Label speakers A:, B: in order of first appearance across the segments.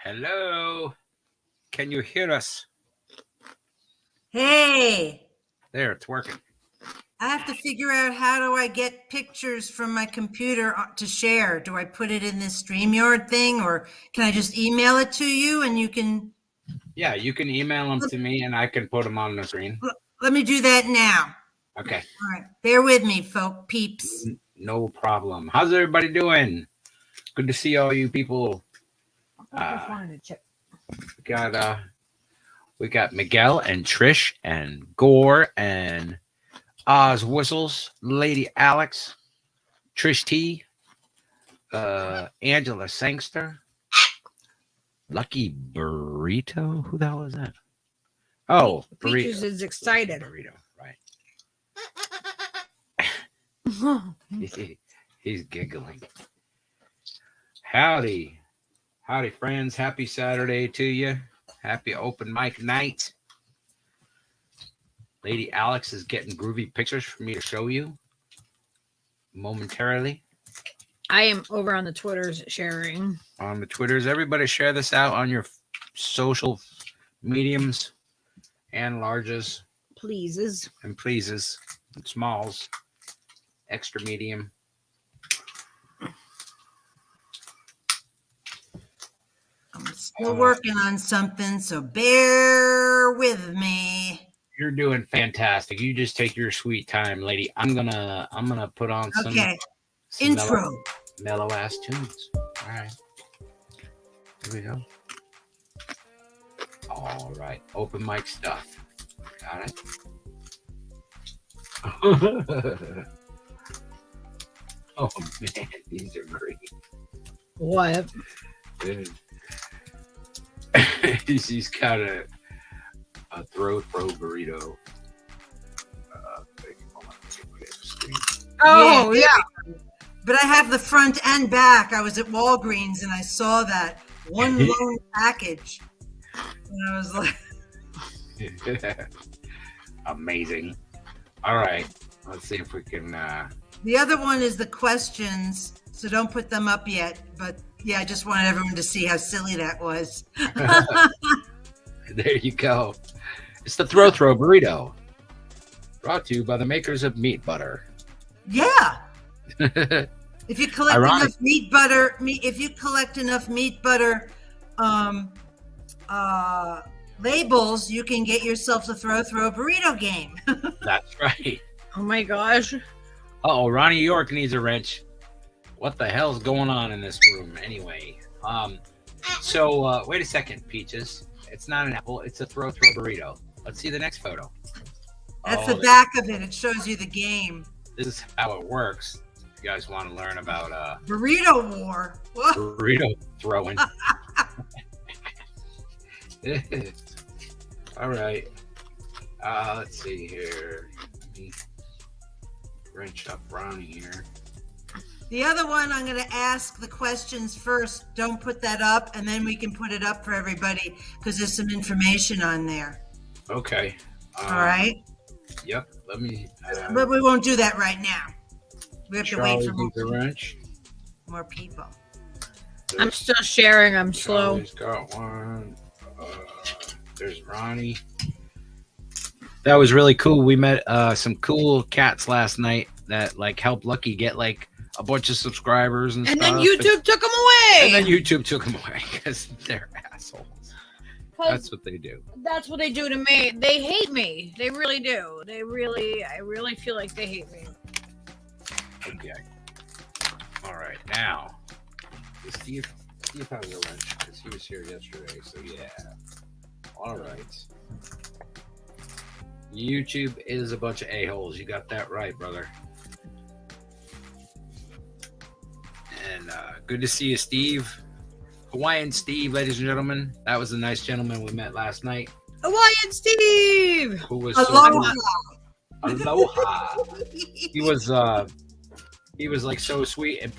A: Hello. Can you hear us?
B: Hey.
A: There, it's working.
B: I have to figure out how do I get pictures from my computer to share. Do I put it in this StreamYard thing or can I just email it to you and you can?
A: Yeah, you can email them to me and I can put them on the screen.
B: Let me do that now.
A: Okay.
B: All right. Bear with me, folk peeps.
A: No problem. How's everybody doing? Good to see all you people. We got Miguel and Trish and Gore and Oz Whistles, Lady Alex, Trish T, Angela Sangster, Lucky Burrito. Who the hell is that? Oh,
C: Peaches is excited.
A: Burrito, right. He's giggling. Howdy, friends. Happy Saturday to you. Happy open mic night. Lady Alex is getting groovy pictures for me to show you momentarily.
C: I am over on the Twitters sharing.
A: On the Twitters. Everybody share this out on your social mediums and larges.
C: Pleases.
A: And pleases. And smalls. Extra medium.
B: I'm still working on something, so bear with me.
A: You're doing fantastic. You just take your sweet time, lady. I'm gonna put on some
B: intro.
A: Mellow ass tunes. All right. Here we go. All right. Open mic stuff. Got it. Oh man, these are great.
C: What?
A: Dude. He's got a throw burrito.
C: Oh yeah.
B: But I have the front and back. I was at Walgreens and I saw that one lone package, and I was like,
A: amazing. All right, let's see if we can.
B: The other one is the questions, so don't put them up yet. But yeah, I just wanted everyone to see how silly that was.
A: There you go. It's the throw burrito, brought to you by the makers of meat butter.
B: Yeah. If you collect enough meat butter, labels, you can get yourself the throw burrito game.
A: That's right.
C: Oh my gosh.
A: Oh, Ronnie York needs a wrench. What the hell's going on in this room anyway? So wait a second, Peaches. It's not an apple. It's a throw burrito. Let's see the next photo.
B: That's the back of it. It shows you the game.
A: This is how it works. If you guys want to learn about
B: burrito war.
A: Burrito throwing. All right. Let's see here. Let me wrench up Ronnie here.
B: The other one, I'm going to ask the questions first. Don't put that up, and then we can put it up for everybody because there's some information on there.
A: Okay.
B: All right.
A: Yep. Let me.
B: But we won't do that right now. We have to wait for more people.
C: I'm still sharing. I'm slow.
A: Charlie's got one. There's Ronnie. That was really cool. We met some cool cats last night that like helped Lucky get like a bunch of subscribers and stuff.
C: And then YouTube took them away.
A: And then YouTube took them away because they're assholes. That's what they do.
C: That's what they do to me. They hate me. They really do. I really feel like they hate me.
A: Okay. All right. Now, Steve has a wrench because he was here yesterday. So yeah. All right. YouTube is a bunch of a-holes. You got that right, brother. And good to see you, Steve. Hawaiian Steve, ladies and gentlemen. That was a nice gentleman we met last night.
C: Hawaiian Steve.
A: Who was
B: Aloha.
A: Aloha. He was like so sweet and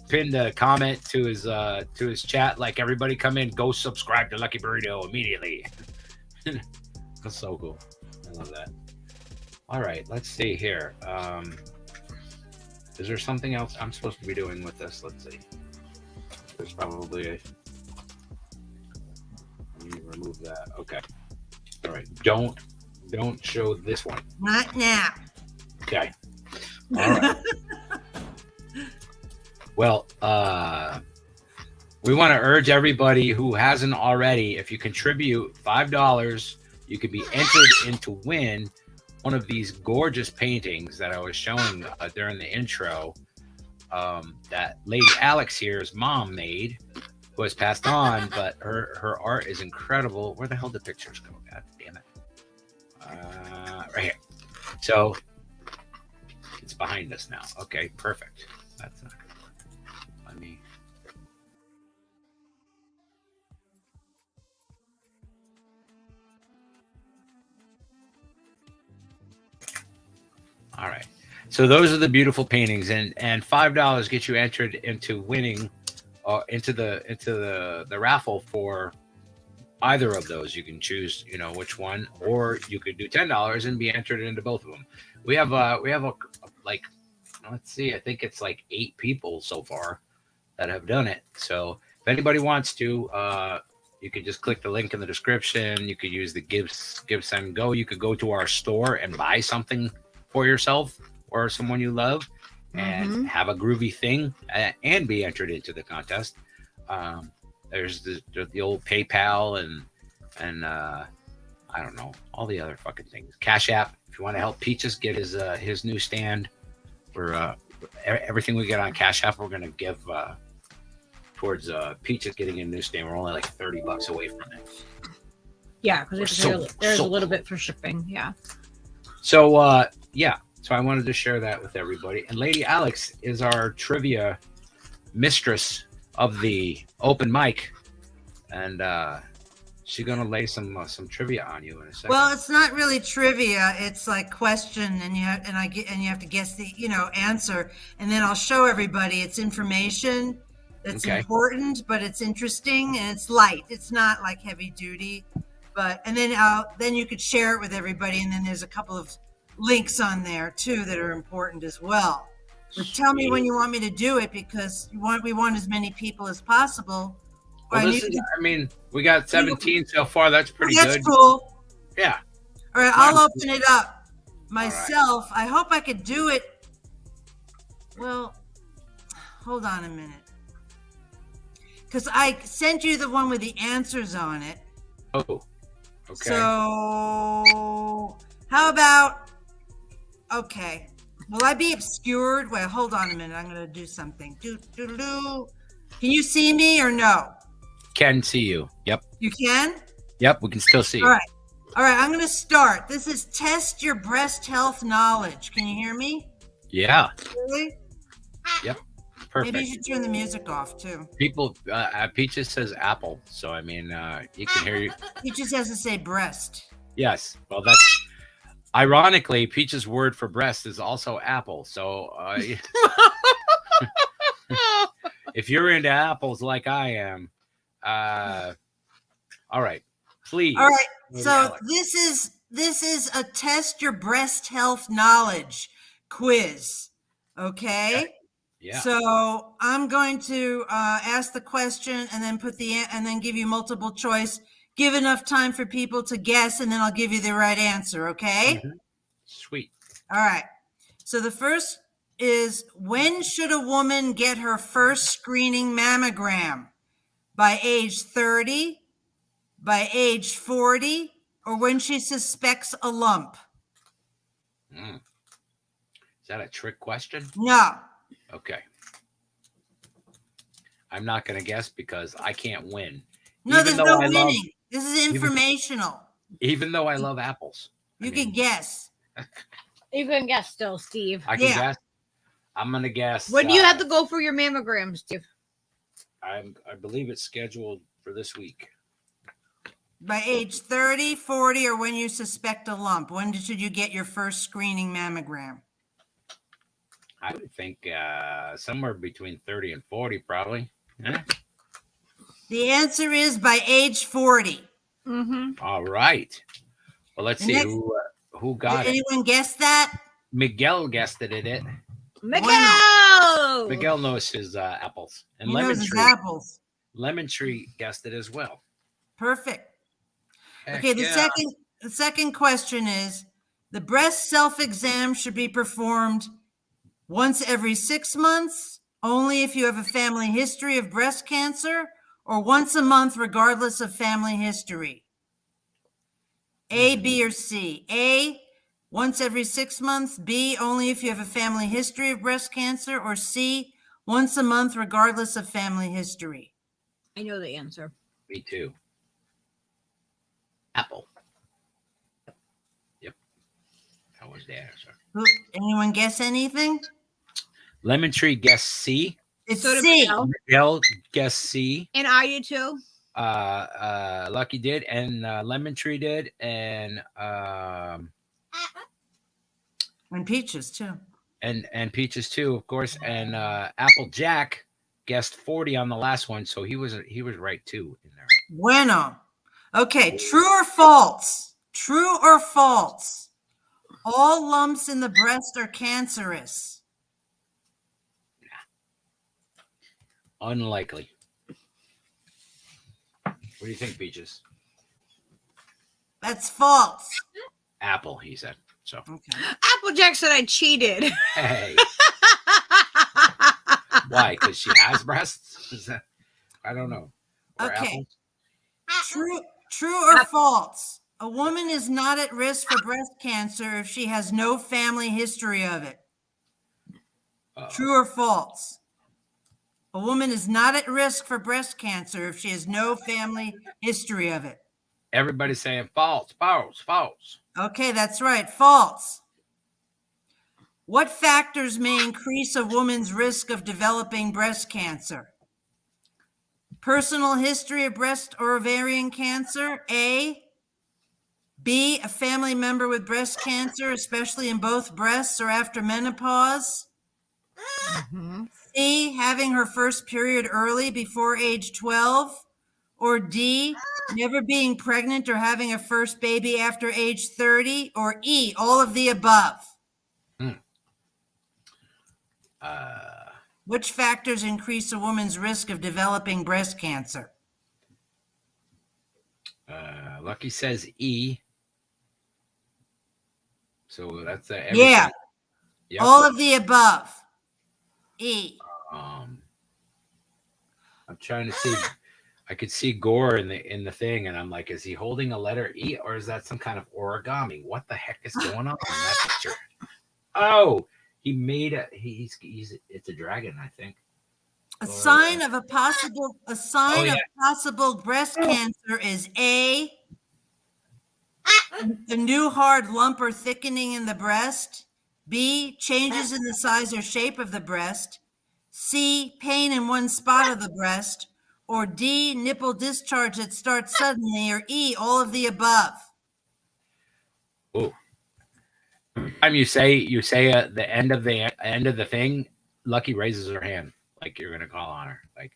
A: pinned a comment to his chat like, everybody come in, go subscribe to Lucky Burrito immediately. That's so cool. I love that. All right, let's see here. Is there something else I'm supposed to be doing with this? Let's see. There's probably let me remove that. Okay. All right. Don't show this one.
B: Not now.
A: Okay. All right. Well, we want to urge everybody who hasn't already, if you contribute $5, you could be entered in to win one of these gorgeous paintings that I was showing during the intro that Lady Alex here's mom made, who has passed on, but her art is incredible. Where the hell did the pictures go? God damn it. Right here. So it's behind us now. Okay, perfect. That's not good. Let me. All right. So those are the beautiful paintings, and $5 gets you entered into winning, into the raffle for either of those. You can choose, which one, or you could do $10 and be entered into both of them. We have like, let's see, I think it's like 8 people so far that have done it. So if anybody wants to, you could just click the link in the description. You could use the Give Send Go. You could go to our store and buy something for yourself or someone you love and have a groovy thing and be entered into the contest. There's the old PayPal and I don't know, all the other fucking things. Cashapp, if you want to help Peaches get his new stand, we're everything we get on Cashapp we're gonna give towards Peaches getting a new stand. We're only like $30 away from it.
C: Yeah, because there's a little bit for shipping. Yeah.
A: So so I wanted to share that with everybody. And Lady Alex is our trivia mistress of the open mic, and she's gonna lay some trivia on you in a second.
B: Well, it's not really trivia. It's like question, and you have to guess the answer, and then I'll show everybody. It's information that's important, but it's interesting and it's light. It's not like heavy duty, and then you could share it with everybody, and then there's a couple of links on there too that are important as well. But tell me when you want me to do it, because we want as many people as possible.
A: Well, we got 17 so far. That's pretty good.
B: That's cool.
A: Yeah.
B: All right, I'll open it up myself. Right. I hope I could do it. Well, hold on a minute. Because I sent you the one with the answers on it.
A: Oh, okay.
B: So how about, okay. Will I be obscured? Wait, hold on a minute. I'm going to do something. Can you see me or no?
A: Can see you. Yep.
B: You can?
A: Yep, we can still see you.
B: All right. I'm going to start. This is test your breast health knowledge. Can you hear me?
A: Yeah.
B: Really?
A: Yep. Perfect.
B: Maybe you should turn the music off too.
A: People, Peaches says apple, so you can hear you.
B: Peaches has to say breast.
A: Yes. Well, that's ironically Peaches' word for breast is also apple. So if you're into apples like I am, all right, please.
B: All right. So this is a test your breast health knowledge quiz. Okay.
A: Yeah.
B: So I'm going to ask the question and then and then give you multiple choice. Give enough time for people to guess, and then I'll give you the right answer. Okay.
A: Mm-hmm. Sweet.
B: All right. So the first is, when should a woman get her first screening mammogram? By age 30, by age 40, or when she suspects a lump?
A: Is that a trick question?
B: No.
A: Okay. I'm not going to guess because I can't win.
B: No, there's no winning. This is informational.
A: Even though I love apples.
B: You can guess.
C: You can guess still, Steve.
A: I can guess. I'm going to guess.
C: When do you have to go for your mammogram, Steve?
A: I believe it's scheduled for this week.
B: By age 30, 40, or when you suspect a lump? When should you get your first screening mammogram?
A: I would think somewhere between 30 and 40, probably. Yeah.
B: The answer is by age 40.
A: All right. Well, let's see who got it.
B: Anyone guess that?
A: Miguel guessed it.
C: Miguel!
A: Miguel knows his apples. And
B: He
A: Lemon
B: knows his
A: Tree.
B: apples.
A: Lemon Tree guessed it as well.
B: Perfect.
A: Heck
B: Okay,
A: yeah.
B: the second question is, the breast self-exam should be performed once every 6 months, only if you have a family history of breast cancer, or once a month regardless of family history. A, B, or C? A, once every 6 months. B, only if you have a family history of breast cancer, or C, once a month regardless of family history.
C: I know the answer.
A: Me too. Apple. Yep. That was the answer.
B: Anyone guess anything?
A: Lemon Tree guessed C.
B: It's
C: So did
B: C.
C: Miguel.
A: Miguel guessed C.
C: And I do too.
A: Lucky did, and Lemon Tree did, and
B: Peaches too.
A: and Peaches too, of course, and Applejack guessed 40 on the last one, so he was right too in there.
B: Bueno. Okay, true or false? True or false? All lumps in the breast are cancerous.
A: Unlikely. What do you think, Peaches?
B: That's false.
A: Apple, he said. So
B: Okay.
C: Applejack said I cheated.
A: hey, why? Because she has breasts? Is that, I don't know. Or
B: Okay.
A: apples?
B: True or false? A woman is not at risk for breast cancer if she has no family history of it. True or false? A woman is not at risk for breast cancer if she has no family history of it.
A: Everybody's saying false, false, false.
B: Okay, that's right. False. What factors may increase a woman's risk of developing breast cancer? Personal history of breast or ovarian cancer, A. B, a family member with breast cancer, especially in both breasts or after menopause. C, having her first period early before age 12. Or D, never being pregnant or having a first baby after age 30. Or E, all of the above. Which factors increase a woman's risk of developing breast cancer?
A: Lucky says E. So that's everything.
B: Yeah.
A: Yep.
B: All of the above. E.
A: I'm trying to see. I could see Gore in the thing, and I'm like, is he holding a letter E, or is that some kind of origami? What the heck is going on in that picture? Oh, he made a. He's it's a dragon, I think.
B: A sign of possible breast cancer is A, a new hard lump or thickening in the breast. B, changes in the size or shape of the breast. C, pain in one spot of the breast. Or D, nipple discharge that starts suddenly. Or E, all of the above.
A: Oh, you say the end of the thing. Lucky raises her hand like you're gonna call on her. Like,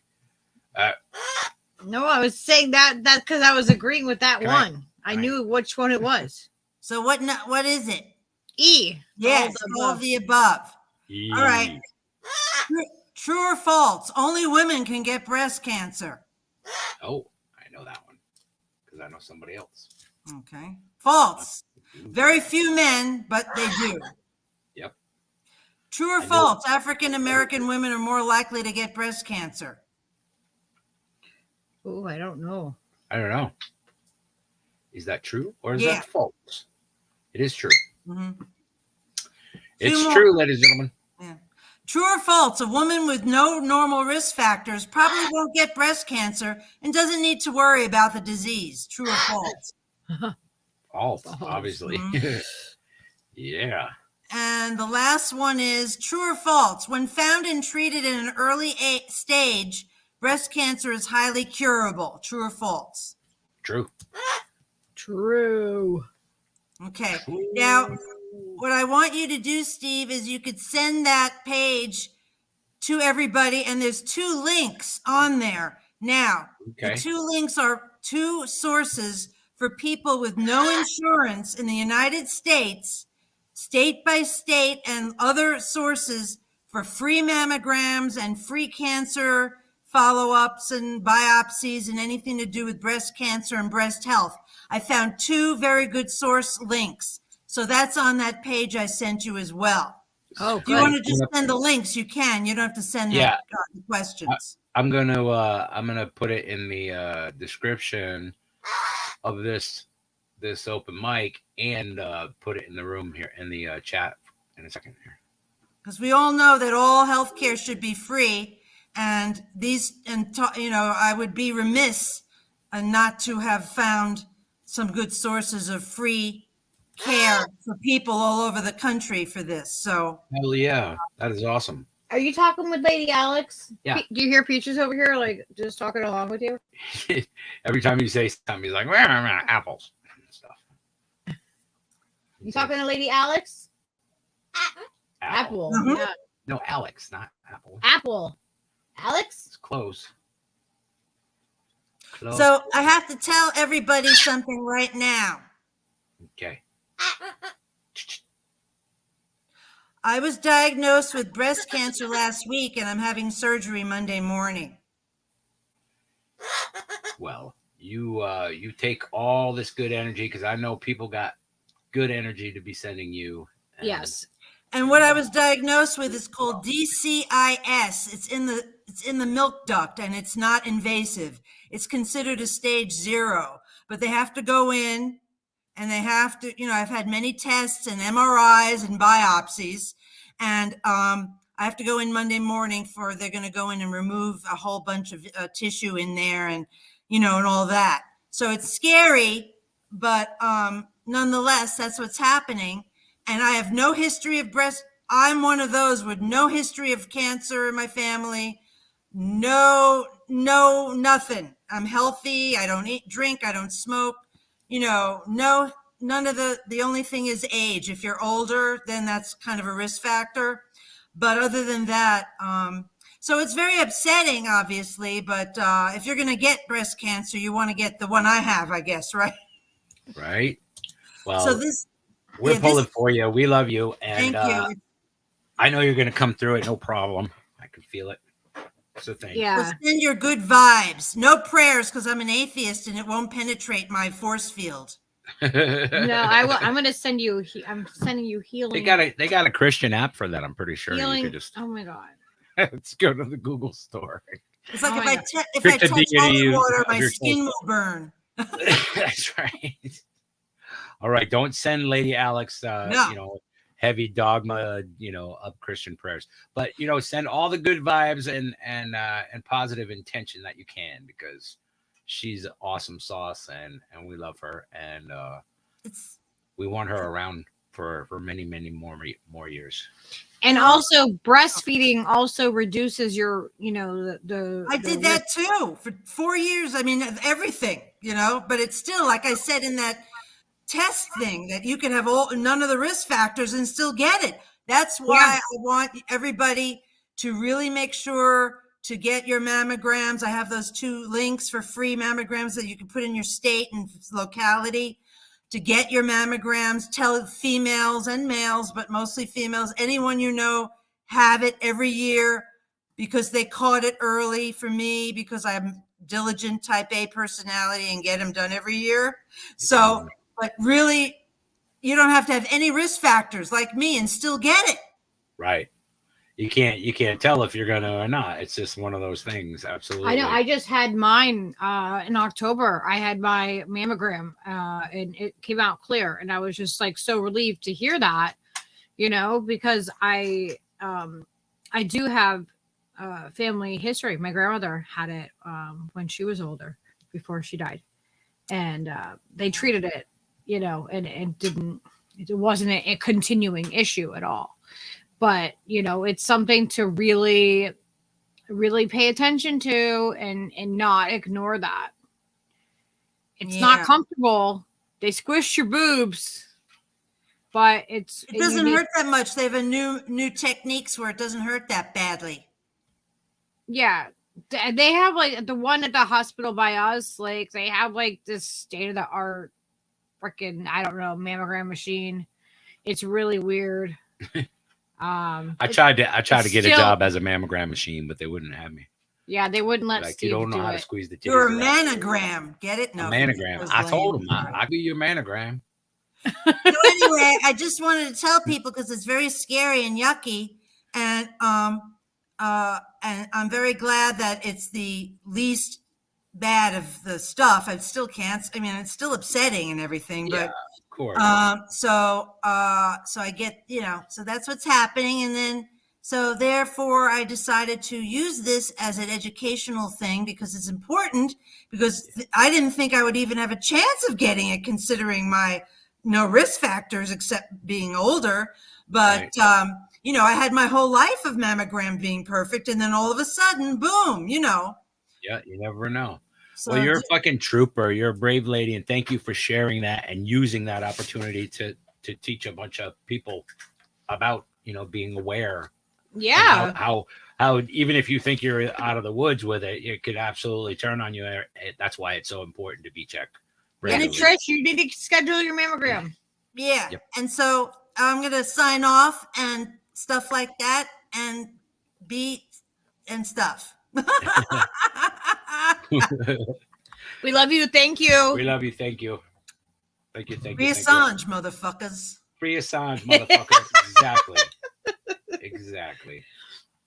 C: No, I was saying that because I was agreeing with that one. I knew which one it was.
B: So what is it?
C: E.
B: Yes, all of the above.
A: E.
B: All right. True or false? Only women can get breast cancer.
A: Oh, I know that one because I know somebody else.
B: Okay. False. Very few men, but they do.
A: Yep.
B: True or false? African American women are more likely to get breast cancer.
C: Oh, I don't know.
A: I don't know. Is that true or is
B: Yeah.
A: that false? It is true.
B: Mm-hmm.
A: It's true, ladies and gentlemen.
B: Yeah. True or false? A woman with no normal risk factors probably won't get breast cancer and doesn't need to worry about the disease. True or false?
A: False, obviously.
B: Mhm.
A: Yeah.
B: And the last one is true or false? When found and treated in an early stage, breast cancer is highly curable. True or false?
A: True.
C: True.
B: Okay. Now, what I want you to do, Steve, is you could send that page to everybody, and there's 2 links on there. Now,
A: Okay.
B: the 2 links are 2 sources for people with no insurance in the United States, state by state, and other sources for free mammograms and free cancer follow-ups and biopsies and anything to do with breast cancer and breast health. I found 2 very good source links. So that's on that page I sent you as well.
C: Oh,
B: if you want to just send the links, you can. You don't have to send that questions.
A: I'm gonna put it in the description of this open mic and put it in the room here in the chat in a second here.
B: Because we all know that all healthcare should be free, and I would be remiss not to have found some good sources of free care for people all over the country for this. So
A: hell yeah, that is awesome.
C: Are you talking with Lady Alex?
A: Yeah.
C: Do you hear Peaches over here, like just talking along with you?
A: Every time you say something, he's like, apples and stuff.
C: You talking to Lady Alex? Apple.
B: Mhm.
C: Yeah.
A: No, Alex, not Apple.
C: Apple. Alex?
A: It's close.
B: So I have to tell everybody something right now.
A: Okay.
B: I was diagnosed with breast cancer last week, and I'm having surgery Monday morning.
A: Well, you take all this good energy, because I know people got good energy to be sending you.
C: Yes.
B: And what I was diagnosed with is called DCIS. It's in the milk duct, and it's not invasive. It's considered a stage 0, but they have to go in, and they have to, I've had many tests and MRIs and biopsies, and I have to go in Monday morning they're going to go in and remove a whole bunch of tissue in there, and and all that. So it's scary, but nonetheless, that's what's happening. And I have no history of breast. I'm one of those with no history of cancer in my family. No, nothing. I'm healthy. I don't drink. I don't smoke. No, none of the only thing is age. If you're older, then that's kind of a risk factor. But other than that, so it's very upsetting, obviously. But if you're going to get breast cancer, you want to get the one I have, I guess, right?
A: Right. Well,
B: so
A: we're pulling for you. We love you. And
B: thank you.
A: I know you're going to come through it. No problem. I can feel it. So thank you.
B: So send your good vibes. No prayers, because I'm an atheist and it won't penetrate my force field.
C: No, I will. I'm going to send you. I'm sending you healing.
A: They got a Christian app for that. I'm pretty sure
C: healing.
A: You could just.
C: Oh my god.
A: Let's go to the Google store.
B: It's like if I touch
A: deity
B: holy water,
A: of
B: my
A: your
B: skin
A: soul.
B: will burn.
A: That's right. All right, don't send Lady Alex,
B: No.
A: heavy dogma, of Christian prayers, but send all the good vibes and positive intention that you can, because she's awesome sauce and we love her, and we want her around for many more years.
C: And also, breastfeeding also reduces your,
B: I did that too for 4 years. I mean, everything, but it's still, like I said in that test thing, that you can have none of the risk factors and still get it. That's why I want everybody to really make sure to get your mammograms. I have those 2 links for free mammograms that you can put in your state and locality to get your mammograms. Tell females and males, but mostly females, anyone have it every year, because they caught it early for me, because I'm diligent type A personality and get them done every year. So, but really, you don't have to have any risk factors like me and still get it.
A: Right. You can't tell if you're gonna or not. It's just one of those things. Absolutely.
C: I know. I just had mine in October. I had my mammogram and it came out clear, and I was just like so relieved to hear that, because I do have family history. My grandmother had it when she was older, before she died, and they treated it, and it wasn't a continuing issue at all. But, it's something to really really pay attention to and not ignore that. It's not comfortable. They squish your boobs, but it
B: doesn't hurt that much. They have a new techniques where it doesn't hurt that badly.
C: Yeah. They have like the one at the hospital by us, like they have like this state of the art freaking, I don't know, mammogram machine. It's really weird.
A: I tried to get a job as a mammogram machine, but they wouldn't have me.
C: Yeah, they wouldn't let
A: like,
C: Steve
A: you don't know how
C: to
A: squeeze the titties.
B: You're a manogram. Get it? No.
A: A manogram. I told him I'll be your manogram.
B: So anyway, I just wanted to tell people because it's very scary and yucky, and I'm very glad that it's the least bad of the stuff. I still can't. I mean, it's still upsetting and everything, but
A: of course.
B: So I get, so that's what's happening, and then. So therefore, I decided to use this as an educational thing because it's important, because I didn't think I would even have a chance of getting it considering my no risk factors except being older. But, right. I had my whole life of mammogram being perfect. And then all of a sudden, boom, Yeah,
A: you never know. So, well, you're a fucking trooper. You're a brave lady. And thank you for sharing that and using that opportunity to teach a bunch of people about, being aware.
C: Yeah.
A: How even if you think you're out of the woods with it, it could absolutely turn on you. That's why it's so important to be checked.
C: And Trish, you need to schedule your mammogram.
B: Yeah. Yep. And so I'm going to sign off and stuff like that and beat and stuff.
C: We love you. Thank you.
A: We love you. Thank you. Thank you.
B: Free Assange, motherfuckers.
A: Free Assange, motherfuckers. Exactly.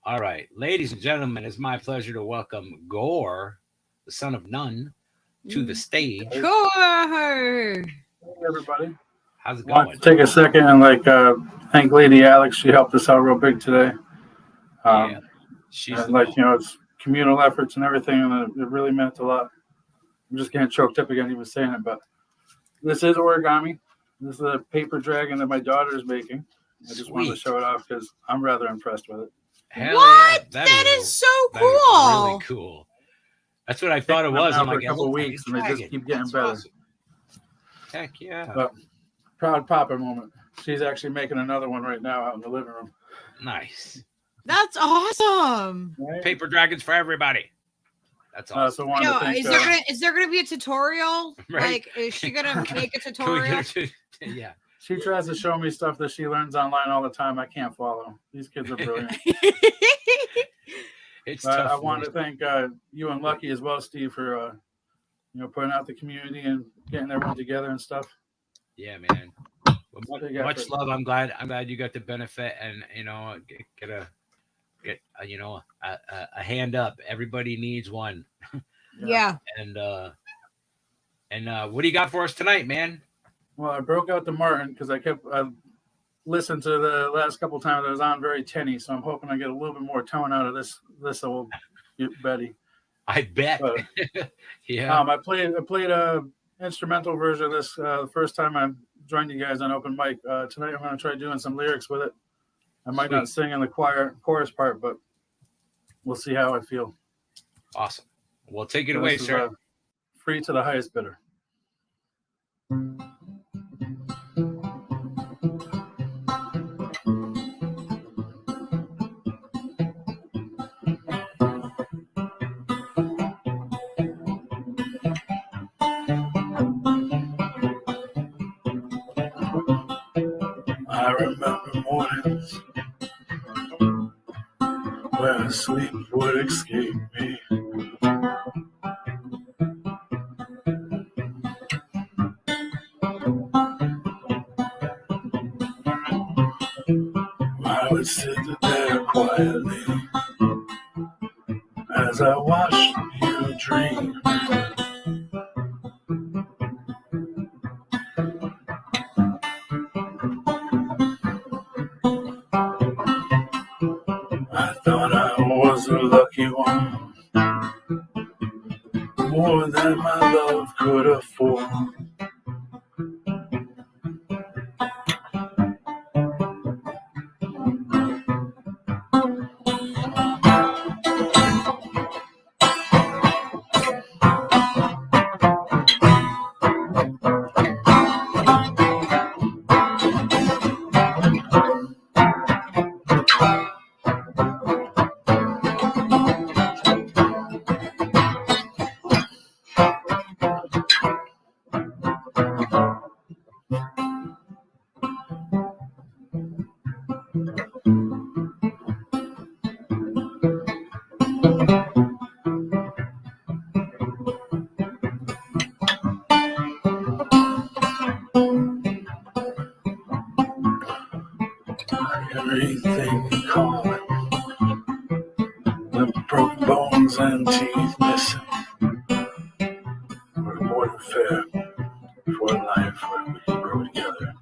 A: All right, ladies and gentlemen, it's my pleasure to welcome Gore, the son of none, to the stage.
C: Gore.
D: Hey, everybody.
A: How's it
D: going? I
A: going?
D: want to take a second and thank Lady Alex. She helped us out real big today.
A: She's
D: it's communal efforts and everything, and it really meant a lot. I'm just getting choked up again even saying it, but this is origami. This is a paper dragon that my daughter is making. I just wanted to show it off because I'm rather impressed with it.
A: Hell
C: what?
A: Yeah.
C: That is so cool.
A: Is really cool. That's what I thought it was.
D: I'm like, a couple weeks, and they just keep getting better.
A: Awesome. Heck yeah.
D: But proud papa moment. She's actually making another one right now out in the living room.
A: Nice.
C: That's awesome.
A: Right? Paper dragons for everybody. That's awesome.
C: Is there gonna be a tutorial? Right? Like, is she gonna make a tutorial?
A: Yeah.
D: She tries to show me stuff that she learns online all the time. I can't follow. These kids are brilliant.
A: It's
D: I want to thank you and Lucky as well, Steve, for putting out the community and getting everyone together and stuff.
A: Yeah, man. Well, much love. I'm glad you got the benefit and get a hand up. Everybody needs one.
C: Yeah.
A: And what do you got for us tonight, man?
D: Well, I broke out the Martin because I listened to the last couple times I was on very tinny, so I'm hoping I get a little bit more tone out of this old Betty.
A: I bet.
D: But,
A: yeah.
D: I played a instrumental version of this the first time I joined you guys on open mic. Tonight I'm going to try doing some lyrics with it. I might not sing in the chorus part, but we'll see how I feel.
A: Awesome. Well, take it away, sir.
D: Free to the highest bidder. I remember mornings where sleep would escape me. I would sit there quietly as I watched you dream. I thought I was a lucky one, more than my love could afford. everything calm. With broken bones and teeth missing. We're more than fair for a life where we can grow together.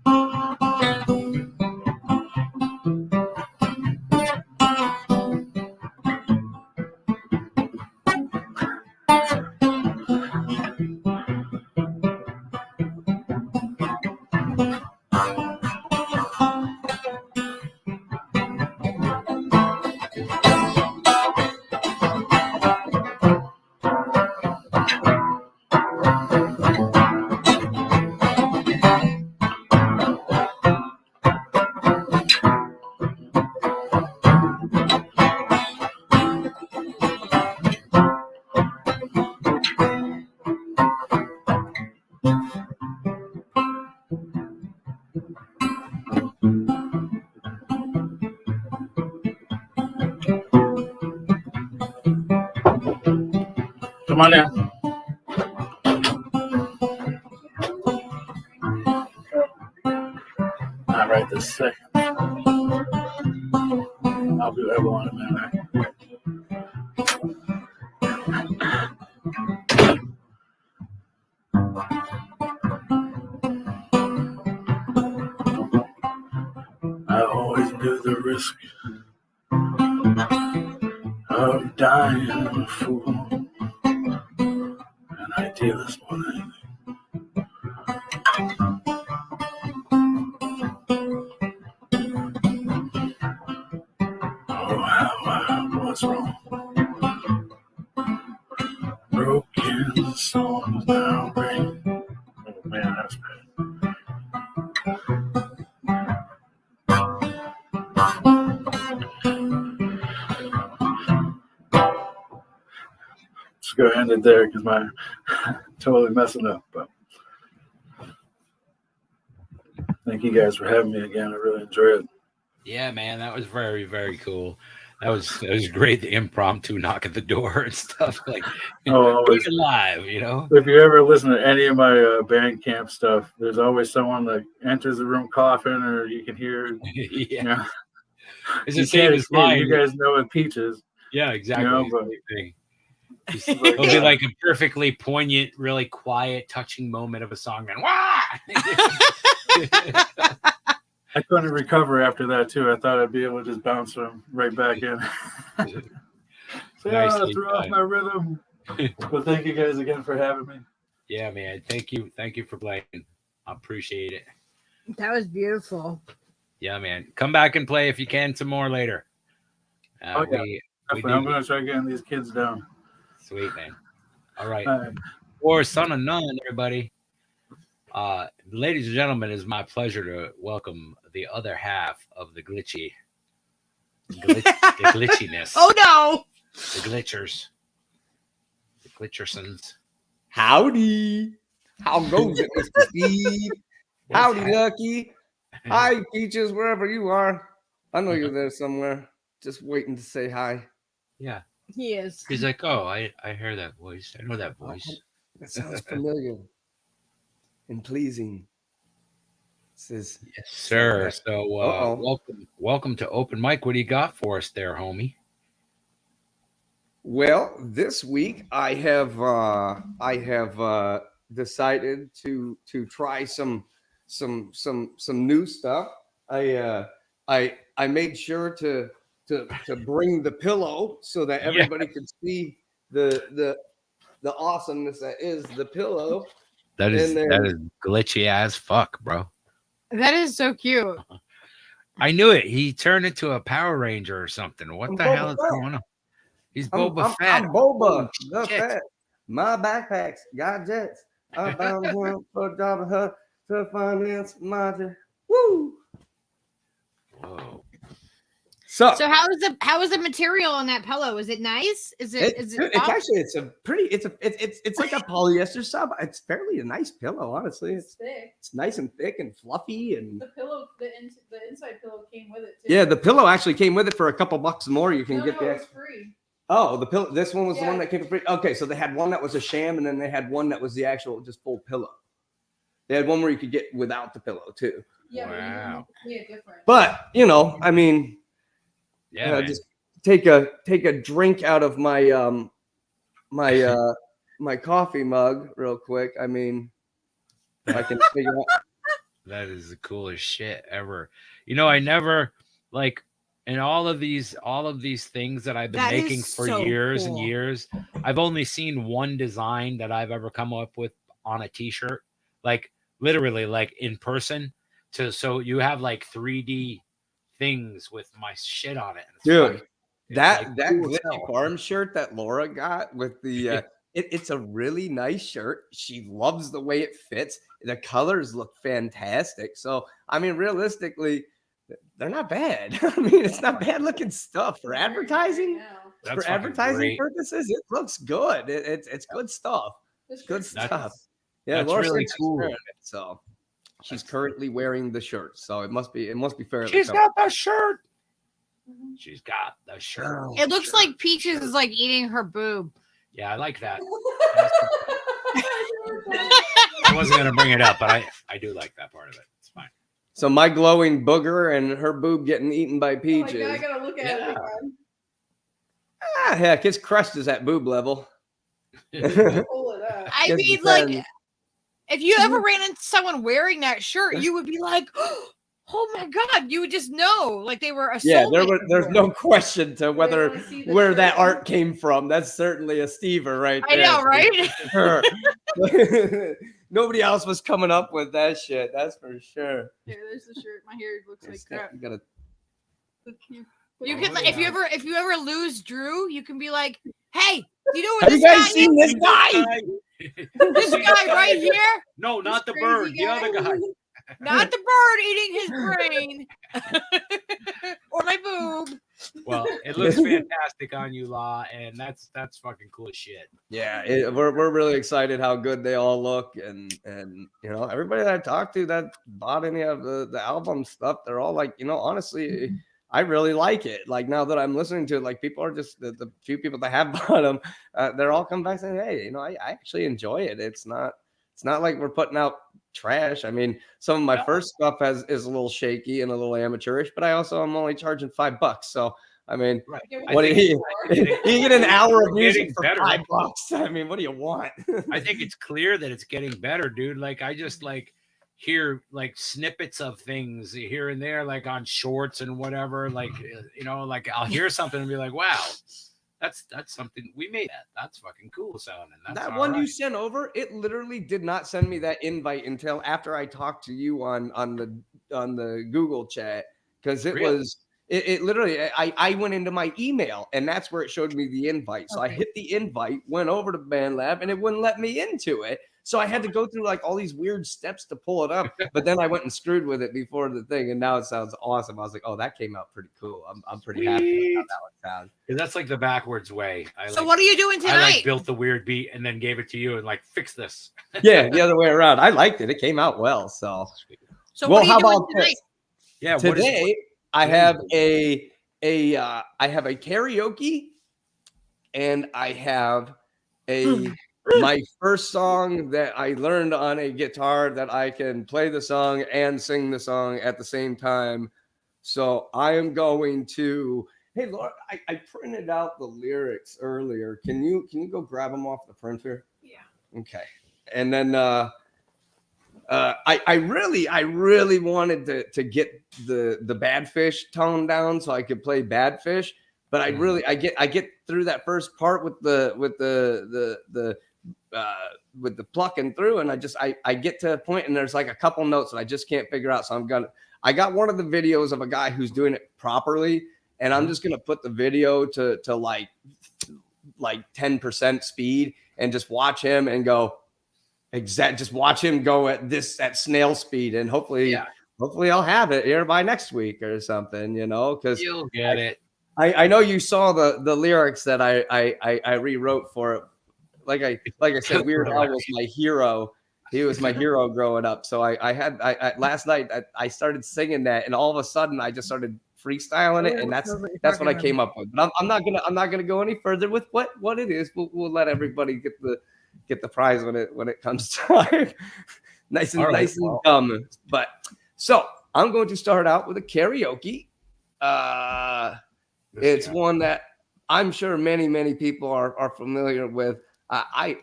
D: Come on in. Not right this second. I'll be right on in a minute. I always knew the risk of dying a fool. An idealist more than anything. Oh, how I was wrong. Broken songs now ring. Oh man, that's bad. Just go end it there because my totally messing up. But thank you guys for having me again. I really enjoyed it.
A: Yeah, man, that was very, very cool. That was great. The impromptu knock at the door and stuff like
D: always
A: live, you know.
D: If you ever listen to any of my band camp stuff, there's always someone that enters the room coughing, or you can hear.
A: Yeah,
D: you know,
A: it's the same as mine.
D: You guys know what Peaches.
A: Yeah, exactly.
D: You know, but,
A: it'll be like a perfectly poignant, really quiet, touching moment of a song, and wah!
D: I couldn't recover after that too. I thought I'd be able to just bounce them right back in. Threw off my rhythm. But thank you guys again for having me.
A: Yeah, man. Thank you for playing. I appreciate it.
C: That was beautiful.
A: Yeah, man. Come back and play if you can some more later.
D: I'm going to try getting these kids down.
A: Sweet, man. All right. For Son of None, everybody. Ladies and gentlemen, it's my pleasure to welcome the other half of the the glitchiness.
C: Oh no,
A: the glitchers, the glitchersons.
E: Howdy, how goes it, Mr. Steve? Howdy, Lucky. Hi, Peaches, wherever you are. I know you're there somewhere, just waiting to say hi.
A: Yeah,
C: he is.
A: He's like, oh, I hear that voice. I know that voice.
E: That sounds familiar and pleasing.
A: Yes, sir. So welcome to Open Mic. What do you got for us there, homie?
E: Well, this week I have decided to try some new stuff. I made sure to bring the pillow so that everybody could see the awesomeness that is the pillow.
A: That is glitchy as fuck, bro.
C: That is so cute.
A: I knew it. He turned into a Power Ranger or something. What the hell is going on? He's Boba Fett.
E: I'm Boba the Fett. My backpacks got jets. I found one for Jabba Hutt to finance my jet. Woo!
A: Whoa.
C: So how is the material on that pillow? Is it nice? Is it
E: it's like a polyester sub. It's fairly a nice pillow, honestly. It's
F: thick.
E: It's nice and thick and fluffy, and
F: the pillow, the inside pillow came with it too.
E: Yeah, the pillow actually came with it for a couple bucks more. You can get
F: it was free.
E: Oh, the pillow. This one was the one that came for free. Okay, so they had one that was a sham, and then they had one that was the actual just full pillow. They had one where you could get without the pillow too.
F: Yeah,
A: Wow.
F: but you can different.
E: But you know, I mean,
A: Yeah, man.
E: just take a drink out of my my coffee mug real quick. I mean, if I can figure out.
A: That is the coolest shit ever. You know, I never like in all of these things that I've been
C: That is
A: making for
C: so
A: years and
C: cool.
A: years. I've only seen one design that I've ever come up with on a t-shirt, like literally like in person. So you have like 3D things with my shit on it. And it's
E: Dude,
A: fucking- it's
E: that
A: like
E: that
A: cool as
E: Glitchy
A: hell.
E: Farm shirt that Laura got with the it's a really nice shirt. She loves the way it fits. The colors look fantastic. So I mean, realistically, they're not bad. I mean, it's not bad looking stuff for advertising.
A: That's
E: For
A: fucking
E: advertising
A: great.
E: purposes, it looks good. It's good stuff.
F: This
E: Good
F: shirt's
E: stuff.
F: nice.
E: Yeah,
A: That's
E: Laura
A: really
E: said she's
A: cool.
E: wearing it, so she's currently wearing the shirt. So it must be fairly.
A: She's
E: comfortable.
A: got the shirt.
F: Mhm.
A: She's got the shirt.
E: Oh,
C: It looks
E: sure.
C: like Peaches is like eating her boob.
A: Yeah, I like that. I wasn't gonna bring it up, but I do like that part of it. It's fine.
E: So my glowing booger and her boob getting eaten by
F: Oh my
E: Peaches.
F: God, I gotta look at it
A: Yeah.
F: again.
E: Ah, heck, it's crushed is at boob level.
F: Pull it up.
C: I
E: It
C: mean, like,
E: depends.
C: if you ever ran into someone wearing that shirt, you would be like, "Oh my god!" You would just know, like they were a
E: Yeah,
C: soulmate.
E: there's no question to whether
F: wanna see the
E: where that
F: shirt?
E: art came from. That's certainly a Stever right
C: I
E: there.
C: know, right?
E: Sure. Nobody else was coming up with that shit. That's for sure.
F: Here, there's the shirt. My hair looks like crap.
E: You gotta.
C: You
A: Oh,
C: can,
A: yeah.
C: if you ever lose Drew, you can be like, "Hey, do you know what
E: Have
C: this
E: you guys
C: guy
E: seen
C: is?
E: this guy?
C: This guy right here,
A: No, not the
F: This
A: bird.
F: crazy
A: The other guy.
C: not the bird eating his brain or my boob."
A: Well, it looks fantastic on you, La, and that's fucking cool as shit.
E: Yeah, we're really excited how good they all look, and you know everybody that I talked to that bought any of the album stuff, they're all like, you know, honestly, I really like it. Like now that I'm listening to it, like people are just the few people that have bought them, they're all come back saying, hey, you know, I actually enjoy it. It's not like we're putting out trash. I mean, some of my
A: No.
E: first stuff is a little shaky and a little amateurish, but I also am only charging $5. So I mean,
A: Right.
E: what do you get an hour of music
A: getting
E: for
A: better.
E: $5? I mean, what do you want?
A: I think it's clear that it's getting better, dude. Like I just like hear like snippets of things here and there, like on shorts and whatever. Like you know, like I'll hear something and be like, "Wow, that's something we made. That's fucking cool sounding." That's
E: That
A: all
E: one you
A: right.
E: sent over, it literally did not send me that invite until after I talked to you on the Google chat, because it
A: Really?
E: was it literally I went into my email and that's where it showed me the invite. So I hit the invite, went over to BandLab, and it wouldn't let me into it. So I had to go through like all these weird steps to pull it up. But then I went and screwed with it before the thing, and now it sounds awesome. I was like, oh, that came out pretty cool. I'm pretty happy with how that one sounds.
A: That's like the backwards way.
C: So what are you doing
A: I
C: tonight?
A: like built the weird beat and then gave it to you and like fix this.
E: Yeah, the other way around. I liked it. It came out well. So
C: So
E: well,
C: what are you
E: how
C: doing
E: about
C: tonight?
E: this?
A: Yeah.
E: Today I have a karaoke, and I have my first song that I learned on a guitar that I can play the song and sing the song at the same time. So I am going to. Hey, Laura, I printed out the lyrics earlier. Can you go grab them off the printer?
C: Yeah.
E: Okay. And then I really wanted to get the bad fish tone down so I could play bad fish, but I get through that first part with the plucking through, and I get to a point and there's like a couple notes that I just can't figure out. So I got one of the videos of a guy who's doing it properly, and I'm just gonna put the video to like 10% speed and just watch him and go. Just watch him go at snail speed, and hopefully I'll have it here by next week or something, you know, because
A: You'll get it.
E: I know you saw the lyrics that I rewrote for it. Like I said, Weird Al was my hero. He was my hero growing up. So I last night I started singing that, and all of a sudden I just started freestyling it, and that's what I came up with. But I'm not gonna go any further with what it is. We'll let everybody get the prize when it comes time. nice and dumb. But so I'm going to start out with a karaoke. It's one that I'm sure many people are familiar with. I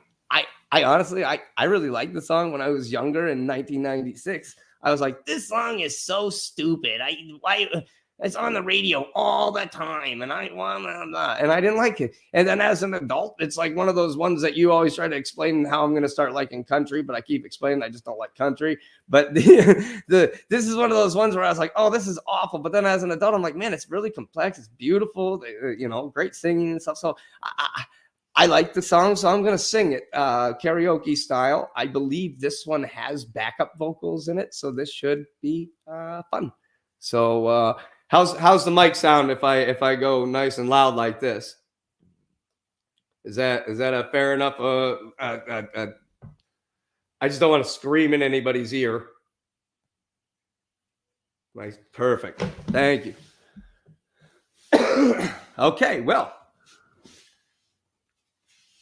E: honestly, I really liked the song when I was younger in 1996. I was like, this song is so stupid. It's on the radio all the time, and I didn't like it. And then as an adult, it's like one of those ones that you always try to explain how I'm going to start liking country, but I keep explaining I just don't like country. But this is one of those ones where I was like, oh, this is awful. But then as an adult, I'm like, man, it's really complex. It's beautiful. Great singing and stuff. So I like the song, so I'm going to sing it karaoke style. I believe this one has backup vocals in it, so this should be fun. So how's the mic sound if I go nice and loud like this? Is that a fair enough? I just don't want to scream in anybody's ear. Nice, perfect. Thank you. Okay, well.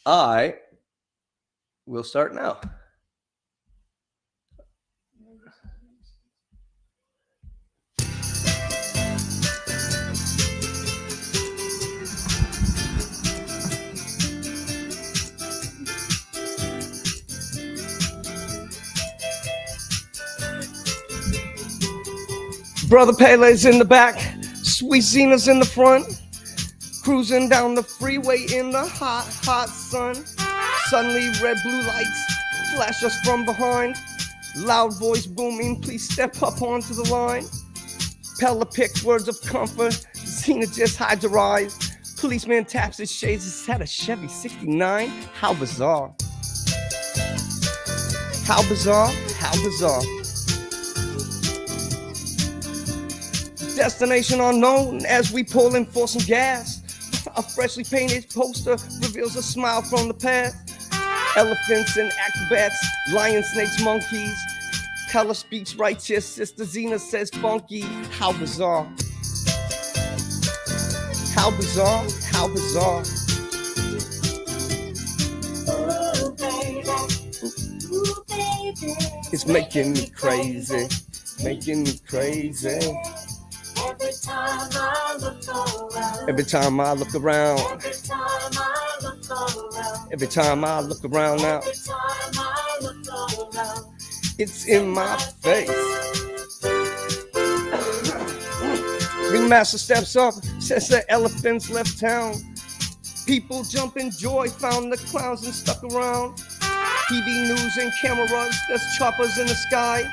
E: I will start now. Brother Pele's in the back, Sweet Zena's in the front. Cruising down the freeway in the hot sun. Suddenly red blue lights flash us from behind. Loud voice booming, please step up onto the line. Pella picks words of comfort, Zena just hides her eyes. Policeman taps his shades, it's at a Chevy 69. How bizarre. How bizarre, how bizarre. Destination unknown as we pull in for some gas. A freshly painted poster reveals a smile from the past. Elephants and acrobats, lions, snakes, monkeys. Pella speaks righteous, Sister Zena says funky. How bizarre. How bizarre, how bizarre.
G: Ooh, baby. Ooh, baby.
E: It's making me crazy, making me crazy.
G: Every time I look around.
E: Every time I look around.
G: Every time I look around.
E: Every time I look around now.
G: Every time I look around.
E: It's in my face. Ringmaster steps up, says the elephants left town. People jump in joy, found the clowns and stuck around. TV news and cameras, there's choppers in the sky.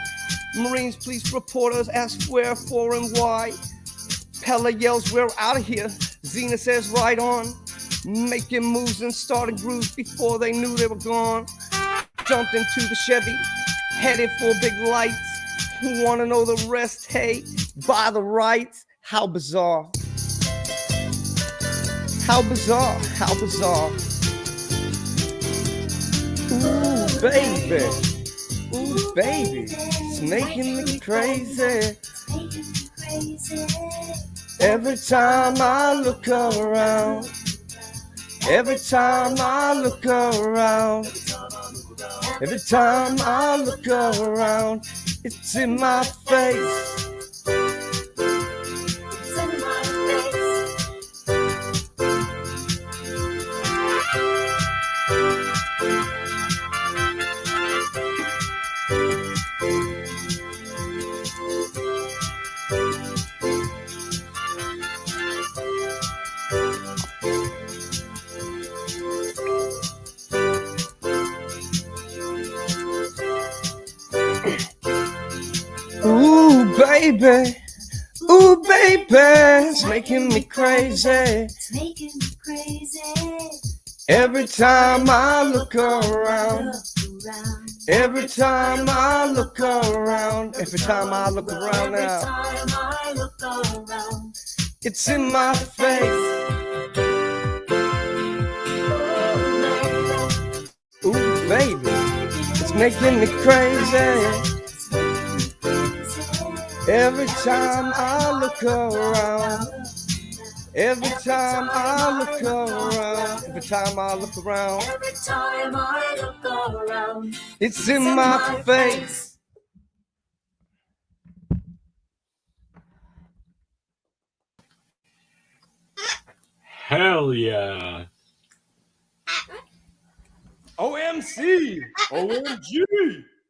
E: Marines, police, reporters ask where, for, and why. Pella yells, we're out of here. Zena says, right on. Making moves and starting grooves before they knew they were gone. Jumped into the Chevy, headed for big lights. Wanna know the rest? Hey, by the rights. How bizarre. How bizarre, how bizarre. Ooh, baby. Ooh, baby. It's making me crazy. Every time I look around. Every time I look around. Every time I look around. It's in my face.
G: It's in my face.
E: Ooh, baby. Ooh, baby. It's making me crazy.
G: It's making me crazy.
E: Every time I look around. Every time I look around. Every time I look around now.
G: Every time I look around.
E: It's in my face. Ooh, baby. It's making me crazy. Every time I look around. Every time I look around. Every time I look around.
G: Every time I look around.
E: It's in my face.
A: Hell yeah.
E: OMC. OMG.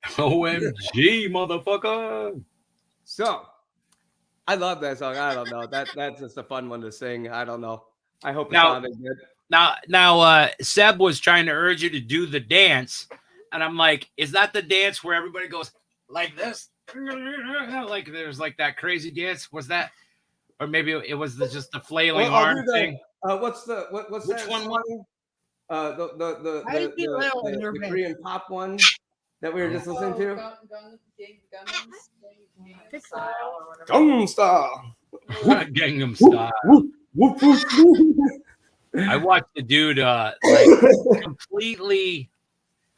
A: OMG, motherfucker.
E: So, I love that song. I don't know. That's just a fun one to sing. I don't know. I hope it
A: Now-
E: sounded good.
A: Now, Seb was trying to urge you to do the dance, and I'm like, is that the dance where everybody goes like this? Like there's like that crazy dance? Was that, or maybe it was just the flailing
E: Well, I'll
A: arm
E: do
A: thing?
E: What's
A: Which
E: that
A: one
E: song? The Korean pop one that we were just listening to. Gangnam Style.
A: Gangnam Style.
E: Whoop, whoop, whoop.
A: I watched the dude like completely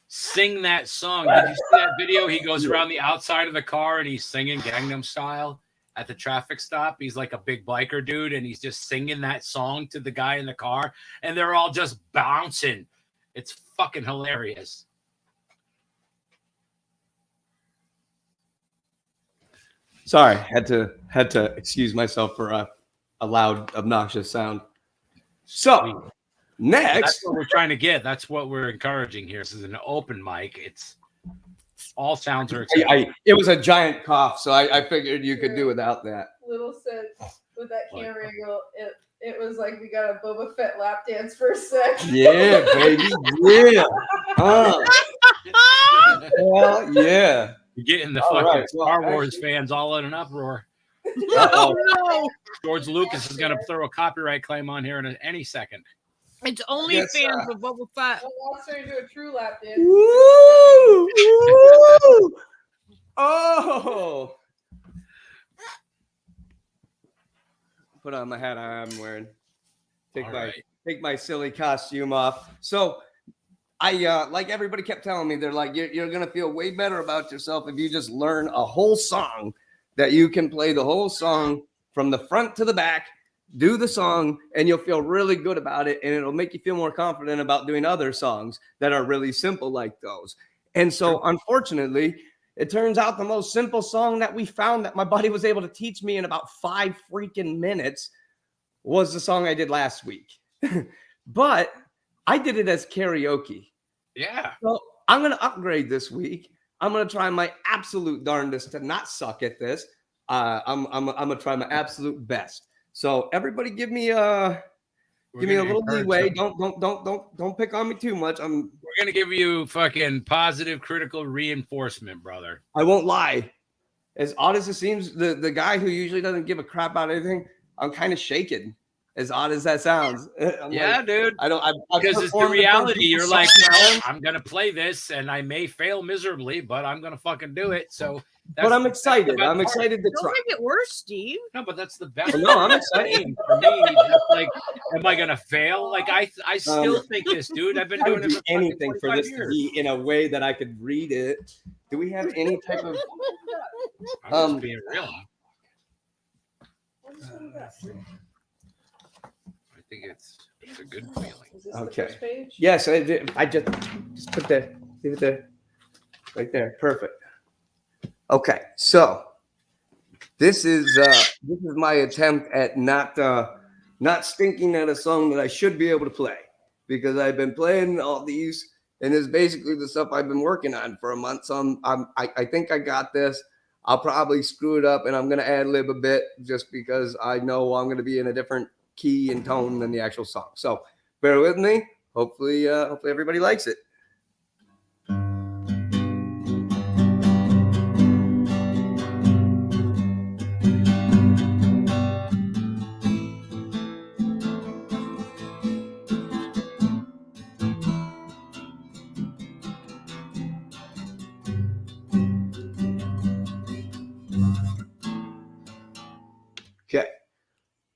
A: sing that song. Did you see that video? He goes around the outside of the car and he's singing Gangnam Style at the traffic stop. He's like a big biker dude and he's just singing that song to the guy in the car and they're all just bouncing. It's fucking hilarious.
E: Sorry, had to excuse myself for a loud, obnoxious sound. So next,
A: That's what we're trying to get. That's what we're encouraging here. This is an open mic. It's all sounds are acceptable.
E: it was a giant cough, so I figured you could do without that.
F: Little said with that camera angle, it was like we got a Boba Fett lap dance for a sec.
E: Yeah, baby, yeah. Well, yeah.
A: You're getting the
E: All
A: fucking
E: right, well,
A: Star Wars
E: actually-
A: fans all in an uproar.
C: No, no.
A: George Lucas is going to throw a copyright claim on here in any second.
C: It's only
E: Yes,
C: fans of Boba Fett.
F: I want to do a true lap dance.
E: Woo! Woo! Oh! Put on the hat I'm wearing.
A: All right.
E: Take my silly costume off. So I like everybody kept telling me, they're like, you're gonna feel way better about yourself if you just learn a whole song, that you can play the whole song from the front to the back, do the song, and you'll feel really good about it, and it'll make you feel more confident about doing other songs that are really simple like those. And so unfortunately, it turns out the most simple song that we found that my buddy was able to teach me in about 5 freaking minutes was the song I did last week. But I did it as karaoke.
A: Yeah.
E: So I'm going to upgrade this week. I'm going to try my absolute darndest to not suck at this. I'm going to try my absolute best. So everybody give me a little leeway. Don't pick on me too much.
A: We're going to give you fucking positive critical reinforcement, brother.
E: I won't lie. As odd as it seems, the guy who usually doesn't give a crap about anything, I'm kind of shaken. As odd as that sounds.
A: Yeah,
E: like,
A: dude.
E: I don't.
A: Because it's the reality. You're like, well, I'm going to play this and I may fail miserably, but I'm going to fucking do it. So
E: but I'm excited.
A: best
E: I'm
A: part.
E: excited to
C: Don't
E: try.
C: make it worse, Steve.
A: No, but that's the best.
E: Well, no, I'm
A: part.
E: excited.
A: For me, it's like, am I gonna fail? Like I still think this, dude. I've been
E: I
A: doing
E: would
A: it
E: do
A: for fucking
E: anything for
A: 45
E: this to
A: years.
E: be in a way that I could read it. Do we have any type of?
A: I'm just being real. I think it's a good feeling.
F: Is this
E: Okay.
F: the first page?
E: Yes, I just put that. Leave it there. Right there. Perfect. Okay, so this is my attempt at not stinking at a song that I should be able to play, because I've been playing all these and it's basically the stuff I've been working on for a month. So I think I got this. I'll probably screw it up and I'm gonna ad lib a bit just because I know I'm gonna be in a different key and tone than the actual song. So bear with me. Hopefully everybody likes it. Okay.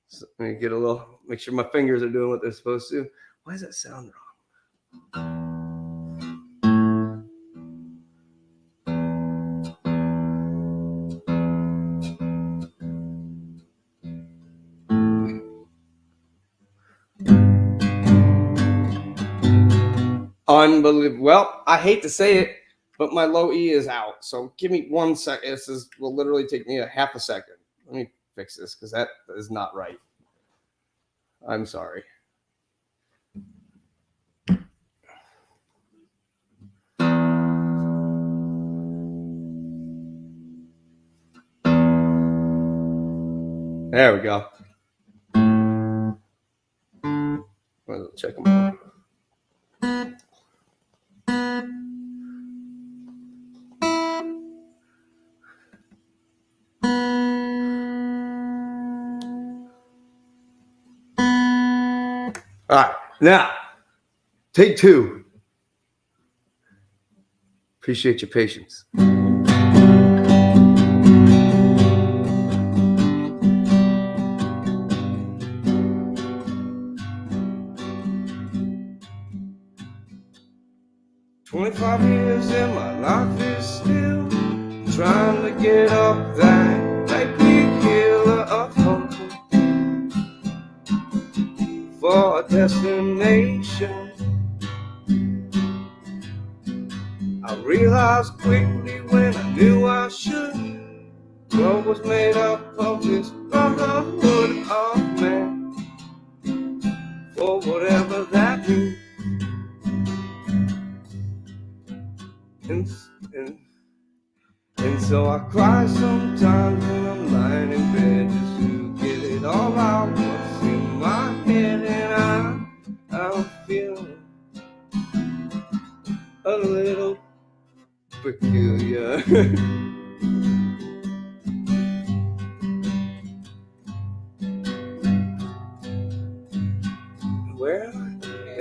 E: So let me get a little, make sure my fingers are doing what they're supposed to. Why does that sound wrong? Unbelievable. Well, I hate to say it, but my low E is out. So give me 1 second. This will literally take me a half a second. Let me fix this because that is not right. I'm sorry. There we go. Well, check them out. All right, now, take two. Appreciate your patience. "25 years and my life is still trying to get up that great big hill of hope for a destination. I realized quickly when I knew I should, what was made up of this brotherhood of man, for whatever that means. And so I cry sometimes when I'm lying in bed just to get it all out what's in my head, and I'm feeling a little peculiar." Well,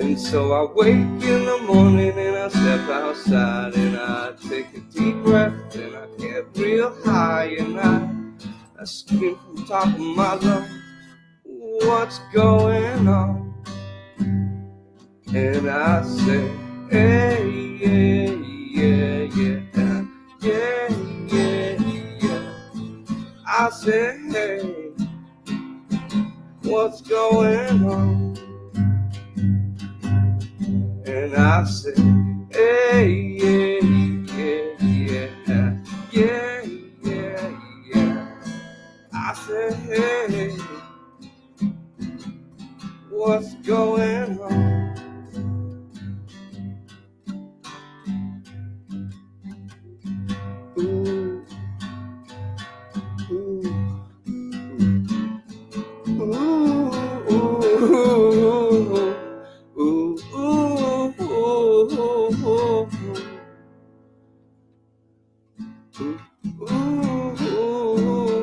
E: and so I wake in the morning and I step outside and I take a deep breath and I get real high and I scream from the top of my lungs, "What's going on?" And I say, "Hey, yeah, yeah, yeah, yeah, yeah, yeah." I say, "Hey, what's going on?" And I say, "Hey, yeah, yeah, yeah, yeah, yeah, yeah." I say, "Hey, what's going on?" Ooh, ooh, ooh, ooh, ooh. Ooh, ooh, ooh, ooh,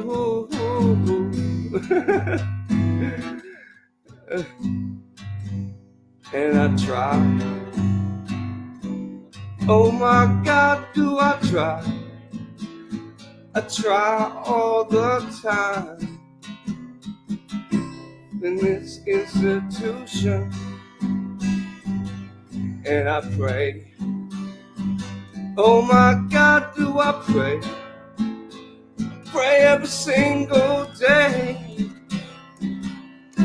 E: ooh, ooh. And I try. Oh my God, do I try? I try all the time in this institution. And I pray. Oh my God, do I pray? Pray every single day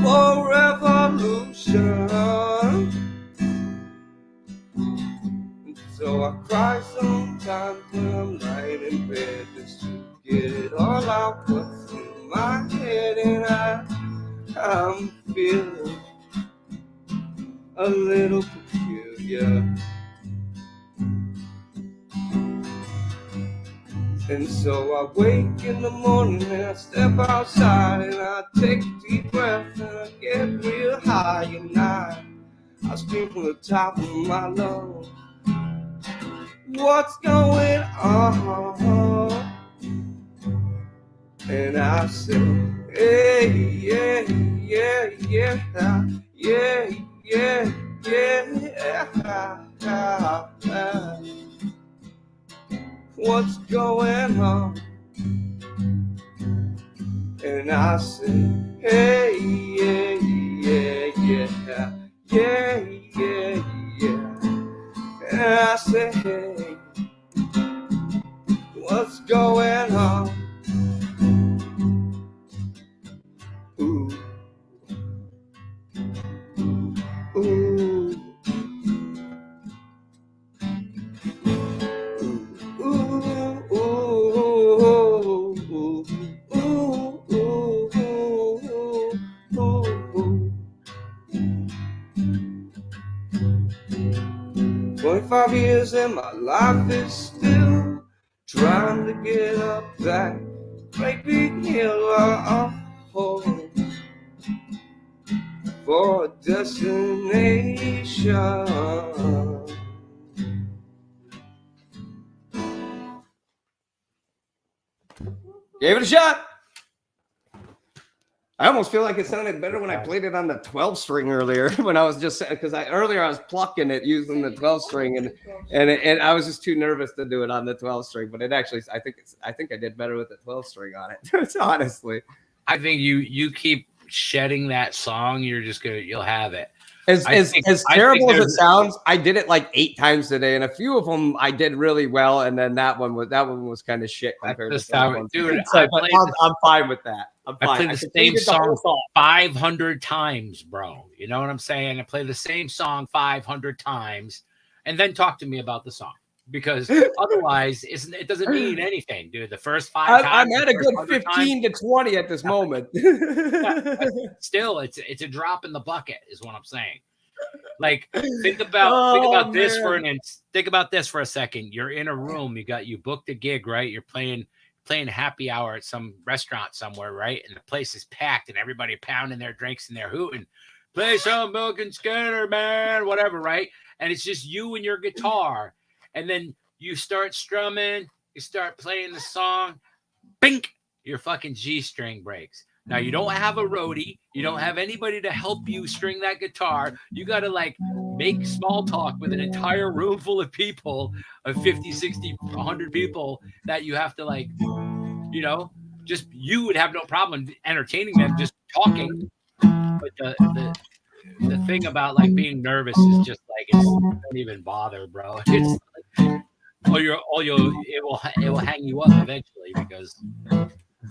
E: for revolution. And so I cry sometimes when I'm lying in bed just to get it all out what's in my head, and I'm feeling a little peculiar. And so I wake in the morning and I step outside and I take a deep breath and I get real high, and I scream from the top of my lungs, "What's going on?" And I say, "Hey, yeah, yeah, yeah, yeah, yeah, yeah. What's going on?" And I say, "Hey, yeah, yeah, yeah, yeah, yeah, yeah." And I say, "Hey, what's going on?" Ooh, ooh, ooh, ooh, ooh, ooh, ooh. 25 years and my life is still trying to get up that great big hill of home for a destination. Gave it a shot. I almost feel like it sounded better when I played it on the 12 string earlier. When I was just because earlier I was plucking it using the 12 string and I was just too nervous to do it on the 12 string. But it actually, I think I did better with the 12 string on it. Honestly,
A: I think you keep shedding that song, you'll have it.
E: As terrible as it sounds, I did it like 8 times today, and a few of them I did really well, and then that one was kind of shit compared to that one.
A: Dude,
E: I'm fine with that. I'm fine.
A: I play the same song 500 times, bro. You know what I'm saying? I play the same song 500 times, and then talk to me about the song. Because otherwise, it doesn't mean anything, dude. The first 5 times,
E: I'm at a good 15 to 20 at this moment.
A: Still, it's a drop in the bucket, is what I'm saying. Like, think about this think about this for a second. You're in a room. You booked a gig, right? You're playing happy hour at some restaurant somewhere, right? And the place is packed, and everybody pounding their drinks and they're hooting. Play some Milk and Skinner, man, whatever, right? And it's just you and your guitar. And then you start strumming, you start playing the song, bink, your fucking G string breaks. Now you don't have a roadie, you don't have anybody to help you string that guitar. You got to like make small talk with an entire room full of people, of 50, 60, 100 people that you have to like, just you would have no problem entertaining them just talking. But the thing about like being nervous is just like don't even bother, bro. It's like, it will hang you up eventually because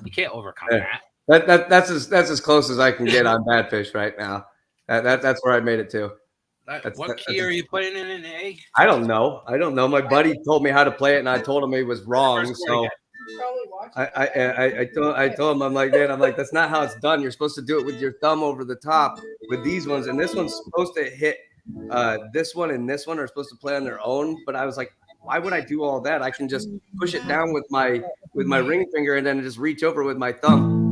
A: you can't overcome that.
E: That's as close as I can get on Badfish right now. That's where I made it to.
A: What key are you playing in A?
E: I don't know. My buddy told me how to play it, and I told him he was wrong. So I told him, I'm like, that's not how it's done. You're supposed to do it with your thumb over the top with these ones, and this one's supposed to hit. This one and this one are supposed to play on their own, but I was like, why would I do all that? I can just push it down with my ring finger and then just reach over with my thumb.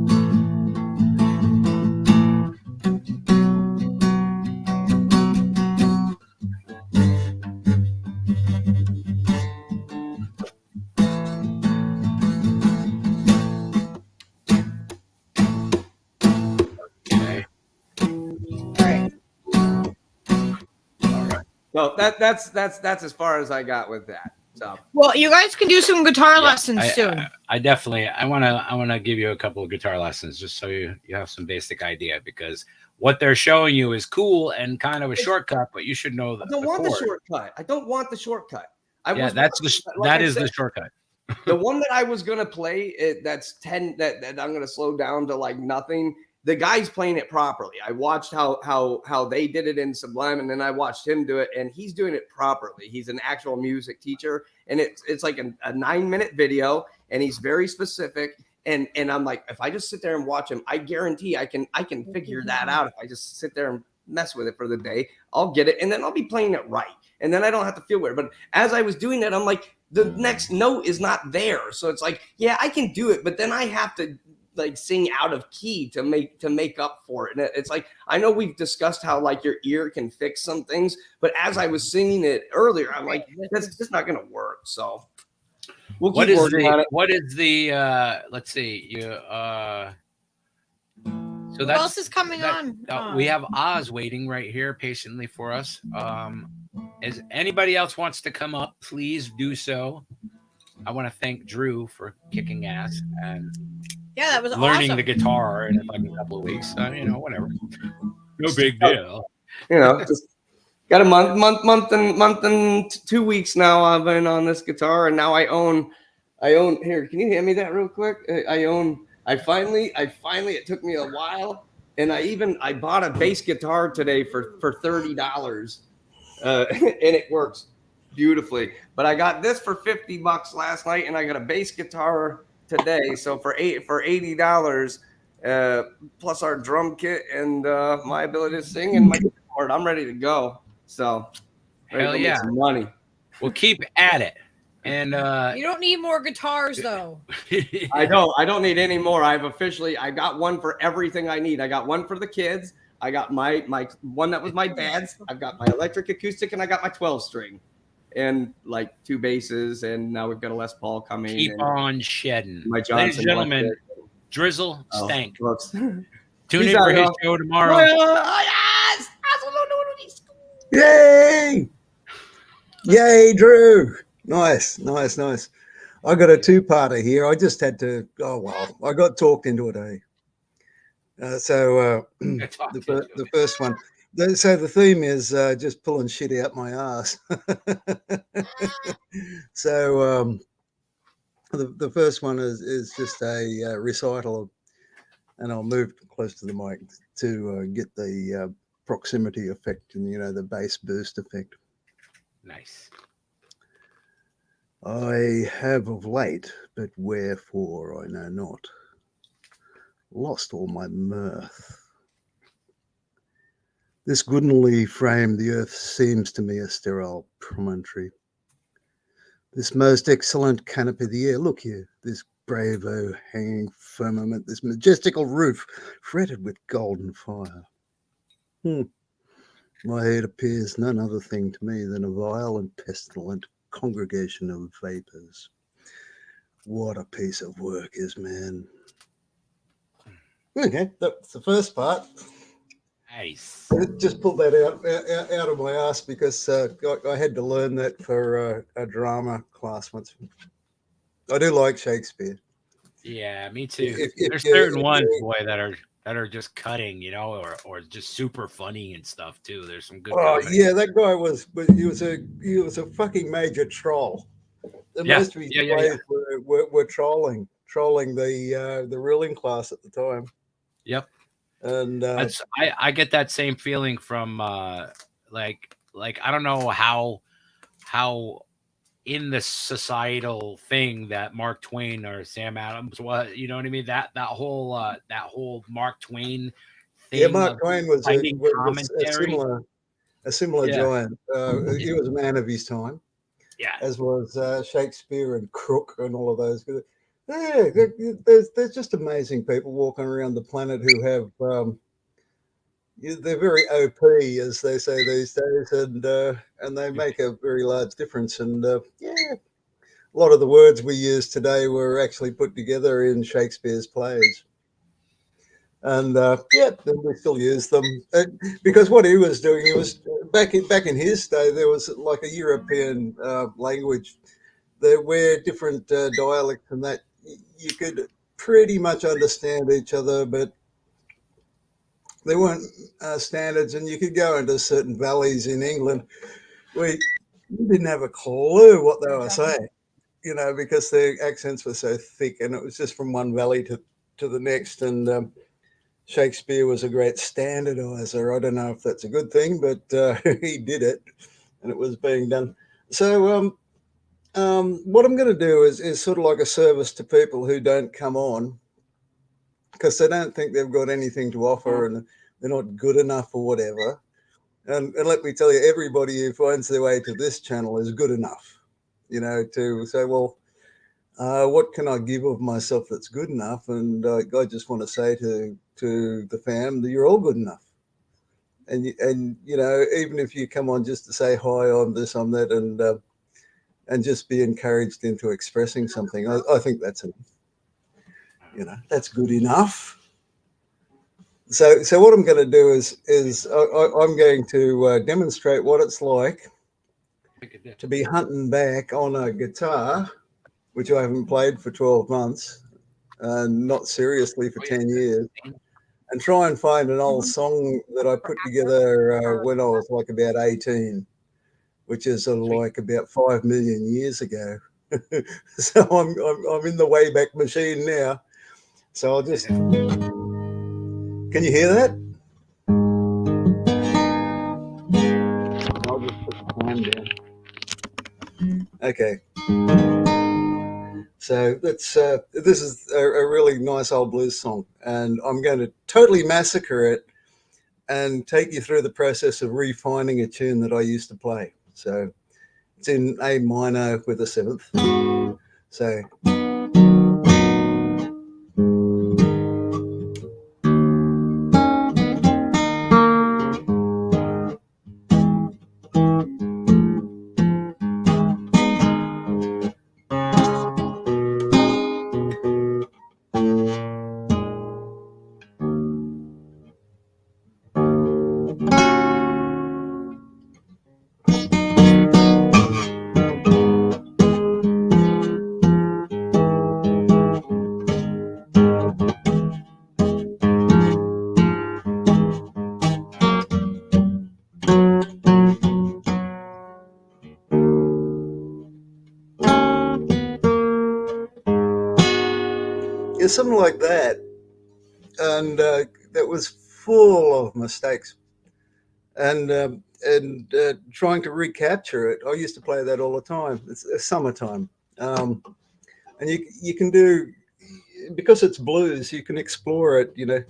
E: So that's as far as I got with that. So
C: well, you guys can do some guitar lessons soon.
A: I definitely I wanna give you a couple of guitar lessons just so you have some basic idea, because what they're showing you is cool and kind of a shortcut, but you should know that.
E: I don't want the shortcut.
A: That is the shortcut.
E: The one that I was gonna play, that's 10 that I'm gonna slow down to like nothing. The guy's playing it properly. I watched how they did it in Sublime, and then I watched him do it, and he's doing it properly. He's an actual music teacher, and it's like a 9-minute video, and he's very specific. And I'm like, if I just sit there and watch him, I guarantee I can figure that out. If I just sit there and mess with it for the day, I'll get it, and then I'll be playing it right, and then I don't have to feel weird. But as I was doing that, I'm like, the next note is not there, so it's like, yeah, I can do it, but then I have to like sing out of key to make up for it. And it's like, I know we've discussed how like your ear can fix some things, but as I was singing it earlier, I'm like, that's just not gonna work. So we'll keep working on it.
A: What is the let's see, so
C: what else is coming on?
A: We have Oz waiting right here patiently for us. As anybody else wants to come up, please do so. I want to thank Drew for kicking ass and
C: yeah, that was
A: learning
C: awesome.
A: the guitar in like a couple of weeks. Whatever. No big deal.
E: Just got a month and 2 weeks now. I've been on this guitar, and now I own. Here, can you hand me that real quick? I finally. It took me a while, and I bought a bass guitar today for $30, and it works beautifully. But I got this for $50 last night, and I got a bass guitar today, so for $80, plus our drum kit and my ability to sing and my keyboard, I'm ready to go. So
A: hell yeah,
E: some money.
A: We'll keep at it, And
C: You don't need more guitars though.
E: I don't need any more. I got one for everything I need. I got one for the kids. I got my one that was my dad's. I've got my electric acoustic, and I got my 12-string, and like 2 basses, and now we've got a Les Paul coming.
A: Keep on shedding.
E: My Johnson,
A: ladies and gentlemen, Drizzle Stank. Tune
E: He's
A: in for his
E: out,
A: show tomorrow.
E: Yes!
H: Yay! Yay, Drew! Nice. I got a 2-parter here. I just had to. Oh well, I got talked into it. The first one. So the theme is just pulling shit out my ass. So the first one is just a recital, and I'll move close to the mic to get the proximity effect and the bass boost effect.
A: Nice.
H: I have of late, but wherefore I know not, lost all my mirth. This goodenly frame, the earth seems to me a sterile promontory. This most excellent canopy of the air, look here, this brave hanging firmament, this majestical roof fretted with golden fire. My head appears none other thing to me than a vile and pestilent congregation of vapors. What a piece of work is man. Okay, that's the first part.
A: Nice.
H: Just pulled that out of my ass because I had to learn that for a drama class once. I do like Shakespeare.
A: Yeah, me too.
H: If
A: There's certain ones, boy, that are just cutting, or just super funny and stuff too. There's some good.
H: Oh yeah, that guy was a fucking major troll. Most of his plays were trolling the ruling class at the time.
A: Yep.
H: And
A: I get that same feeling from like I don't know how in the societal thing that Mark Twain or Sam Adams was, you know what I mean? That whole Mark Twain thing.
H: Yeah, Mark Twain was a similar
A: Yeah.
H: giant. He was a man of his time.
A: Yeah.
H: As was Shakespeare and Crook and all of those. Yeah, there's just amazing people walking around the planet who have they're very OP, as they say these days, and they make a very large difference. And a lot of the words we use today were actually put together in Shakespeare's plays. And then we still use them because what he was doing, he was back in his day. There was like a European language there where different dialects and that you could pretty much understand each other, but there weren't standards, and you could go into certain valleys in England where you didn't have a clue what they were saying, because their accents were so thick, and it was just from one valley to the next. And Shakespeare was a great standardizer. I don't know if that's a good thing, but he did it, and it was being done. So what I'm going to do is sort of like a service to people who don't come on because they don't think they've got anything to offer and they're not good enough or whatever. And let me tell you, everybody who finds their way to this channel is good enough, to say, well, what can I give of myself that's good enough? And I just want to say to the fam that you're all good enough. And even if you come on just to say hi, I'm this, I'm that, and just be encouraged into expressing something, I think that's enough. That's good enough. So what I'm going to do is I'm going to demonstrate what it's like to be hunting back on a guitar, which I haven't played for 12 months, and not seriously for 10 years, and try and find an old song that I put together when I was like about 18, which is like about 5 million years ago. So I'm in the Wayback Machine now. So I'll just... Can you hear that? I'll just put the hand down. Okay. So that's this is a really nice old blues song, and I'm going to totally massacre it and take you through the process of refining a tune that I used to play. So it's in A minor with a seventh. So yeah, something like that. And that was full of mistakes. And trying to recapture it. I used to play that all the time. It's summertime. And you can do, because it's blues, you can explore it, you know.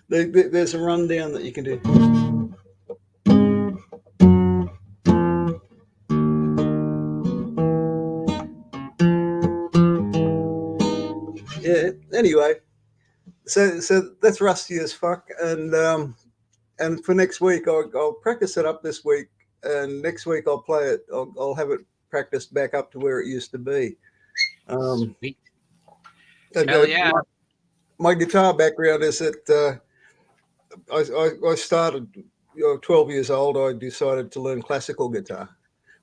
H: There's a rundown that you can do. Yeah. Anyway, so that's rusty as fuck, and for next week I'll practice it up this week, and next week I'll play it. I'll have it practiced back up to where it used to be.
A: Sweet.
H: And,
A: Hell yeah.
H: My guitar background is that I started, 12 years old. I decided to learn classical guitar,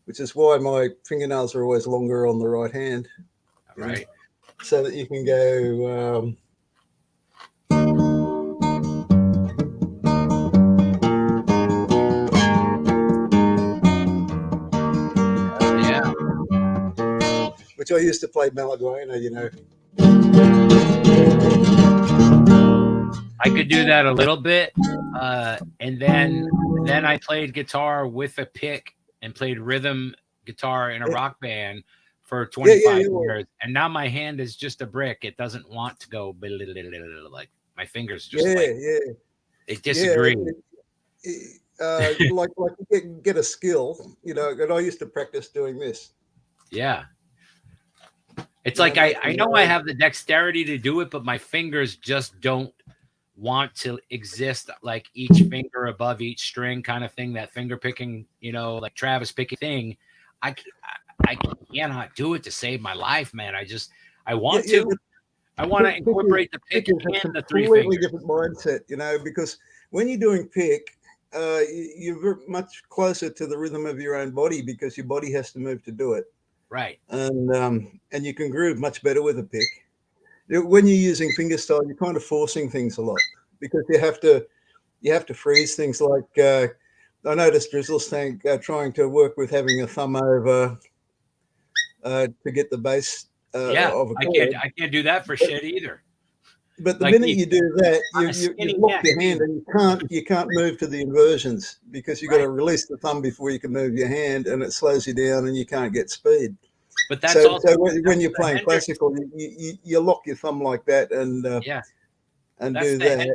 H: which is why my fingernails are always longer on the right hand.
A: Right.
H: So that you can go.
A: Yeah.
H: Which I used to play Malaguena, you know.
A: I could do that a little bit, and then I played guitar with a pick and played rhythm guitar in a rock band for 25 years, and now my hand is just a brick. It doesn't want to go like my fingers just they disagree.
H: Like you get a skill, you know. And I used to practice doing this.
A: Yeah. It's like I know I have the dexterity to do it, but my fingers just don't want to exist like each finger above each string kind of thing. That finger picking, you know, like Travis picking thing. I cannot do it to save my life, man. I want to. I want to incorporate the pick and the three fingers.
H: Completely different mindset, you know, because when you're doing pick, you're much closer to the rhythm of your own body because your body has to move to do it.
A: Right.
H: And you can groove much better with a pick. When you're using fingerstyle, you're kind of forcing things a lot because you have to freeze things. Like I noticed Drizzle's trying to work with having a thumb over to get the bass. Of a chord.
A: I can't do that for shit either.
H: But the minute you do that, you lock your hand and you can't move to the inversions because you've got to release the thumb before you can move your hand, and it slows you down and you can't get speed.
A: But that's also
H: when you're playing classical, you lock your thumb like that and do that,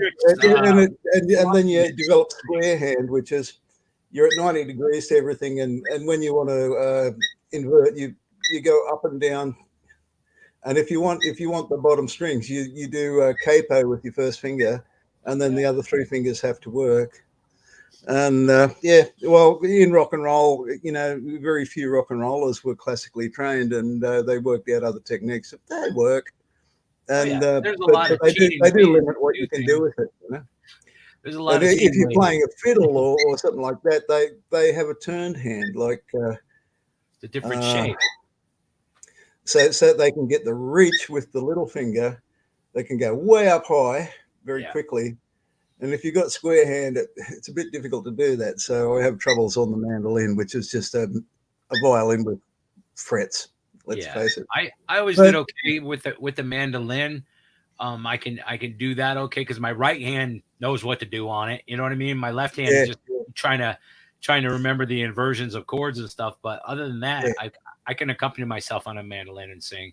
H: and then you develop square hand, which is you're at 90 degrees to everything, and when you want to invert, you go up and down. And if you want the bottom strings, you do capo with your first finger, and then the other three fingers have to work. And well, in rock and roll, you know, very few rock and rollers were classically trained, and they worked out other techniques. They work, and but they do limit what you can do with it. You know?
A: There's a lot.
H: But if you're playing a fiddle or something like that, they have a turned hand, like
A: the different shape.
H: So they can get the reach with the little finger. They can go way up high very quickly. And if you've got square hand, it's a bit difficult to do that. So I have troubles on the mandolin, which is just a violin with frets. Let's face it.
A: I always did okay with the mandolin. I can do that okay because my right hand knows what to do on it. You know what I mean? My left hand is just trying to remember the inversions of chords and stuff. But other than that, I can accompany myself on a mandolin and sing.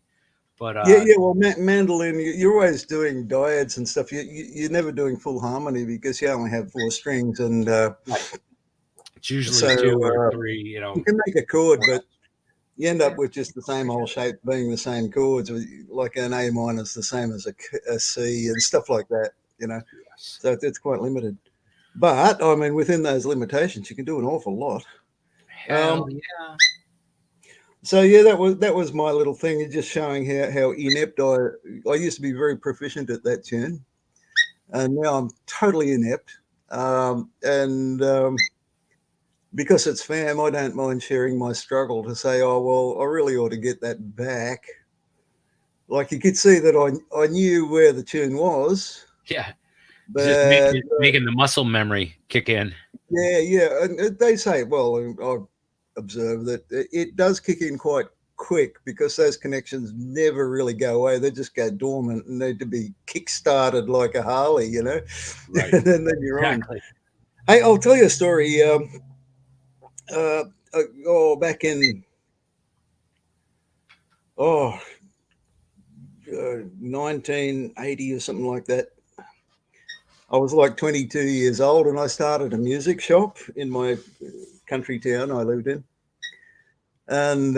A: But
H: yeah. Well, mandolin, you're always doing dyads and stuff. You're never doing full harmony because you only have 4 strings, and
A: it's usually
H: so
A: 2 or 3. You know,
H: you can make a chord, but you end up with just the same old shape being the same chords. Like an A minor is the same as a C and stuff like that. You know, so it's quite limited. But I mean, within those limitations, you can do an awful lot.
A: Hell yeah.
H: So yeah, that was my little thing, just showing how inept I used to be very proficient at that tune, and now I'm totally inept. Because it's fam, I don't mind sharing my struggle to say, oh well, I really ought to get that back. Like you could see that I knew where the tune was.
A: Yeah.
H: But
A: Just making the muscle memory kick in.
H: Yeah. And they say, well, I've observed that it does kick in quite quick because those connections never really go away. They just go dormant and need to be kick-started like a Harley, you know?
A: Right.
H: And then you're
A: Exactly.
H: on. Hey, I'll tell you a story. Back in 1980 or something like that. I was like 22 years old and I started a music shop in my country town I lived in. And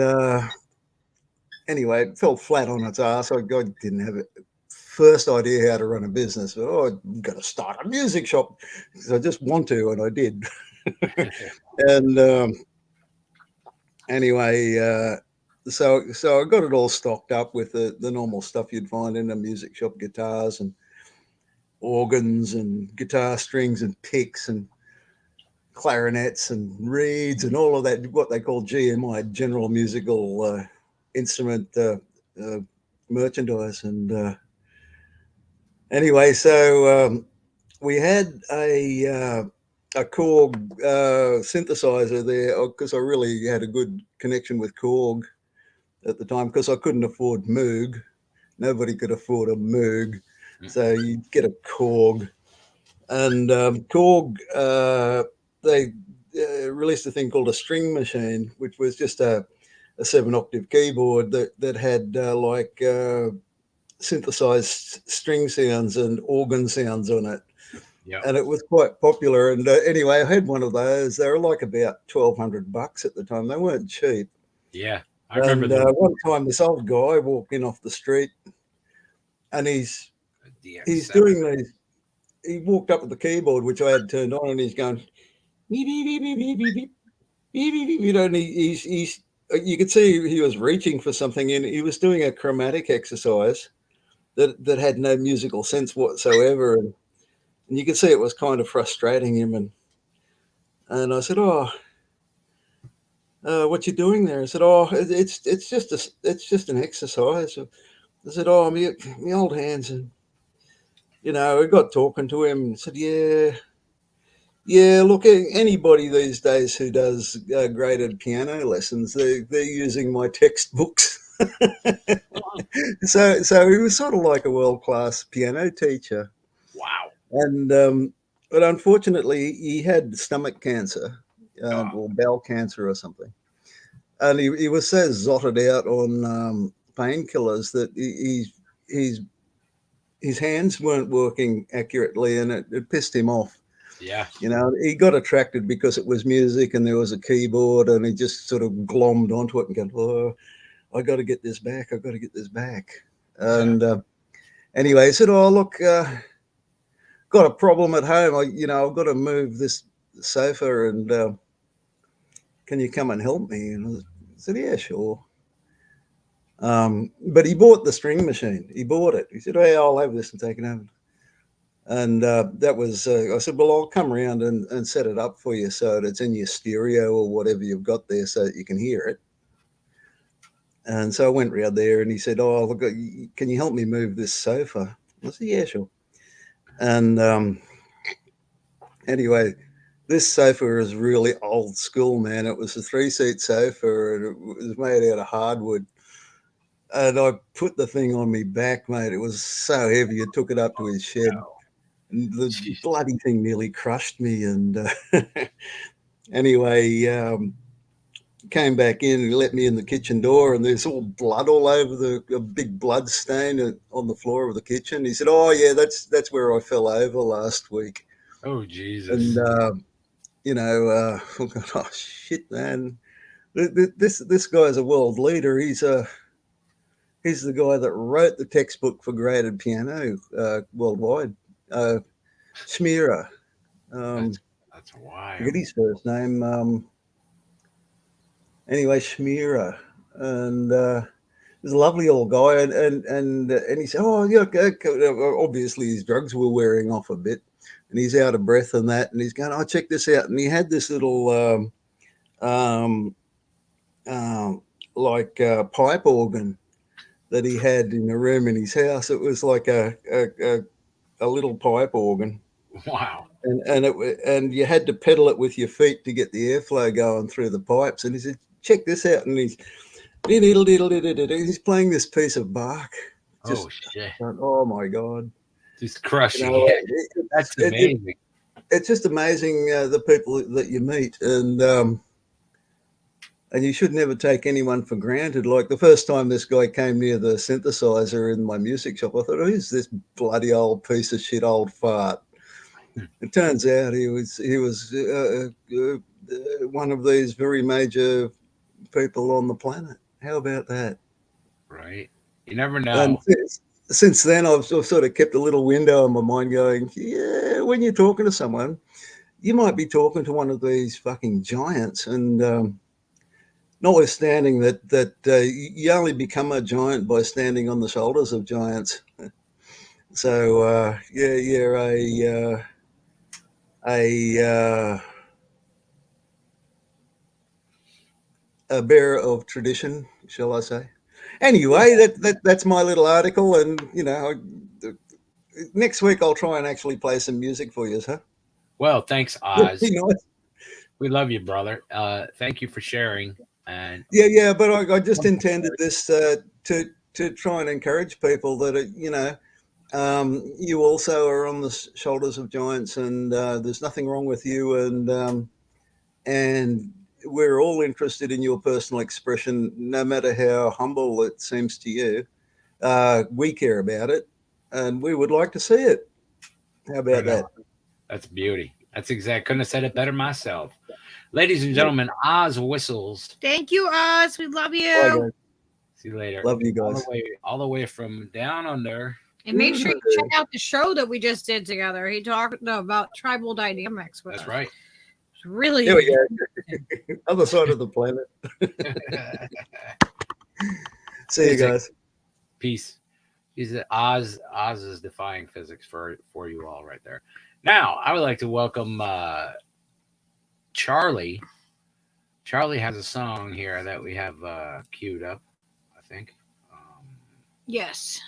H: anyway, it fell flat on its ass. I didn't have a first idea how to run a business. I'm going to start a music shop because I just want to, and I did. And anyway, so I got it all stocked up with the normal stuff you'd find in a music shop: guitars and organs and guitar strings and picks and clarinets and reeds and all of that, what they call GMI, general musical instrument merchandise. And anyway, so we had a Korg synthesizer there because I really had a good connection with Korg at the time because I couldn't afford Moog. Nobody could afford a Moog. So you get a Korg. And Korg, they released a thing called a string machine, which was just a 7-octave keyboard that had synthesized string sounds and organ sounds on it.
A: Yeah.
H: And it was quite popular. And anyway, I had one of those. They were like about $1,200 at the time. They weren't cheap.
A: Yeah, I remember that.
H: One time, this old guy walked in off the street, and he's doing these. He walked up with the keyboard, which I had turned on, and he's going, beep, beep, beep, beep, beep, beep, beep, beep, you know, and he's you could see he was reaching for something, and he was doing a chromatic exercise that had no musical sense whatsoever, and you could see it was kind of frustrating him. And I said, what you doing there? I said, it's just an exercise. I said, my old hands. And you know, I got talking to him and said, yeah, look, anybody these days who does graded piano lessons, they're using my textbooks. So he was sort of like a world-class piano teacher.
A: Wow.
H: And but unfortunately, he had stomach cancer or bowel cancer or something. And he was so zotted out on painkillers that his hands weren't working accurately, and it pissed him off.
A: Yeah.
H: You know, he got attracted because it was music and there was a keyboard, and he just sort of glommed onto it and go, I got to get this back. I got to get this back. And anyway, he said, look, got a problem at home. I've got to move this sofa, and can you come and help me? And I said, yeah, sure. But he bought the string machine. He bought it. He said, hey, I'll have this and take it over. And that was, I said, well, I'll come around and set it up for you so that it's in your stereo or whatever you've got there so that you can hear it. And so I went round there and he said, look, can you help me move this sofa? I said, yeah, sure. And anyway, this sofa is really old school, man. It was a 3-seat sofa and it was made out of hardwood. And I put the thing on me back, mate. It was so heavy. It took it up to his shed. And the bloody thing nearly crushed me. And anyway, came back in and he let me in the kitchen door, and there's all blood all over a big blood stain on the floor of the kitchen. He said, "Oh yeah, that's where I fell over last week."
A: Oh Jesus!
H: And oh shit, man, this guy's a world leader. He's the guy that wrote the textbook for graded piano worldwide. Schmierer.
A: That's
H: I forget
A: wild.
H: his first name. Anyway, Schmierer, and he's a lovely old guy. And he said, "Oh, yeah, okay." Obviously his drugs were wearing off a bit, and he's out of breath and that. And he's going, "Oh, check this out." And he had this little pipe organ that he had in a room in his house. It was like a little pipe organ.
A: Wow.
H: And you had to pedal it with your feet to get the airflow going through the pipes. And he said, "Check this out." And he's playing this piece of Bach.
A: Oh shit!
H: Oh my God!
A: Just crushing
H: You know,
A: it. That's amazing.
H: It's just amazing the people that you meet, and you should never take anyone for granted. Like the first time this guy came near the synthesizer in my music shop, I thought, "Oh, who's this bloody old piece of shit old fart?" It turns out he was one of these very major people on the planet. How about that?
A: Right. You never know.
H: And since then, I've sort of kept a little window in my mind going, yeah, when you're talking to someone, you might be talking to one of these fucking giants. And notwithstanding that you only become a giant by standing on the shoulders of giants. So, you're a bearer of tradition, shall I say? Anyway, that's my little article, and next week I'll try and actually play some music for you, huh?
A: Well, thanks, Oz.
H: You know,
A: We love you, brother. Thank you for sharing. And
H: yeah, but I just intended this to try and encourage people that you also are on the shoulders of giants, and there's nothing wrong with you, and we're all interested in your personal expression, no matter how humble it seems to you. We care about it, and we would like to see it. How about that?
A: That's beauty. That's exact. Couldn't have said it better myself. Ladies and gentlemen, Oz whistles.
C: Thank you, Oz. We love
H: Bye,
C: you.
H: guys.
A: See you later.
H: Love you guys.
A: All the way from down under.
C: And make sure you check out the show that we just did together. He talked about tribal dynamics with us.
A: That's right.
C: It's really
H: Here we go. Other side of the planet. See you guys.
A: Peace. He's Oz is defying physics for you all right there. Now, I would like to welcome Charlie. Charlie has a song here that we have queued up, I think.
C: Yes.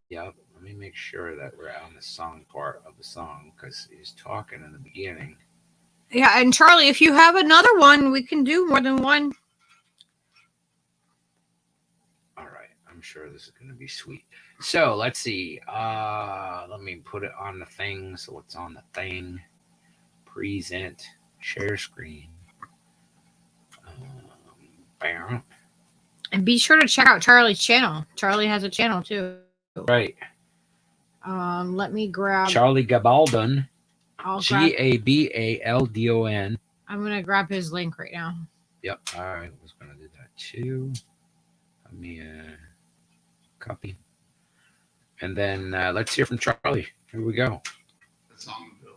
A: Yep. Let me make sure that we're on the song part of the song because he's talking in the beginning.
C: Yeah, and Charlie, if you have another one, we can do more than one.
A: All right. I'm sure this is going to be sweet. So let's see. Let me put it on the thing. So it's on the thing. Present. Share screen. Bam.
C: And be sure to check out Charlie's channel. Charlie has a channel too.
A: Right.
C: Let me grab
A: Charlie Gabaldon.
C: I'll grab,
A: Gabaldon.
C: I'm gonna grab his link right now.
A: Yep. All right. I was gonna do that too. Let me copy. And then let's hear from Charlie. Here we go.
I: The song Bill.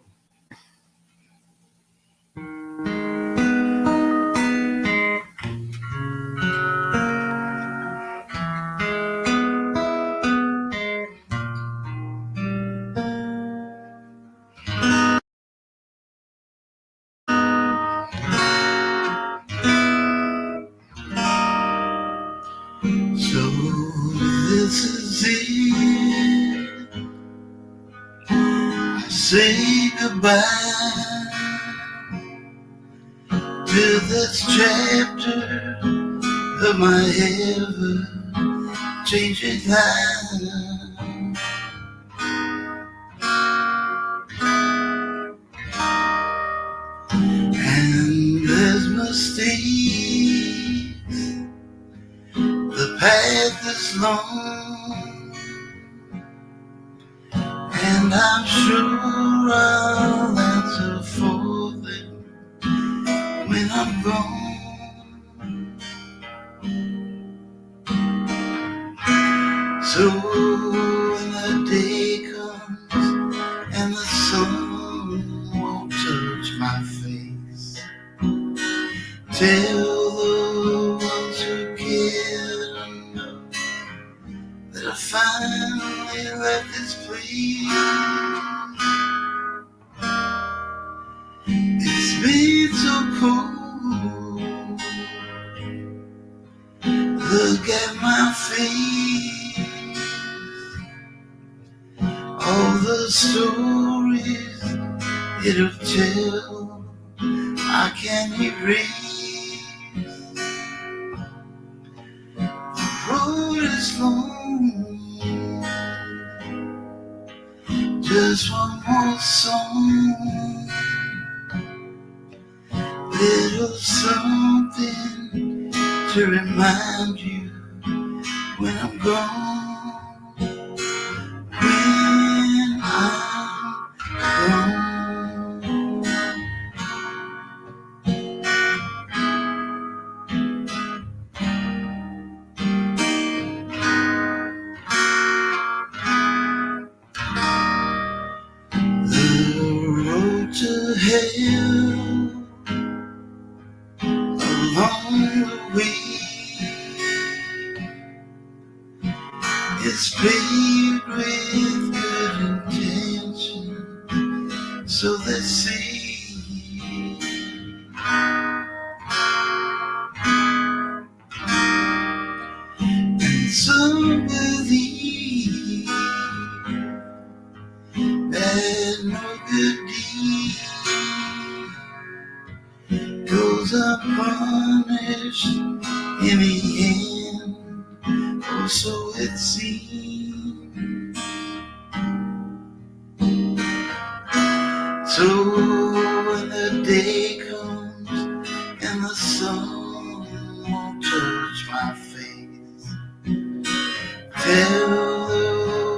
I: So this is it. I say goodbye to this chapter of my ever-changing life. And there's mistakes path is long, and I'm sure I'll answer for them when I'm gone. So when the day comes and the sun won't touch my face, tell the ones who care to know that I finally left this place. It's been so cold. Look at my face. All the stories it'll tell, I can't erase. The road is long, just one more song, little something to remind you when I'm gone. When I'm gone. The road to hell along the way is paved with good intentions, so they say. And some believe that no good deed goes unpunished in the end, or so it seems. So when the day comes and the sun won't touch my face, tell the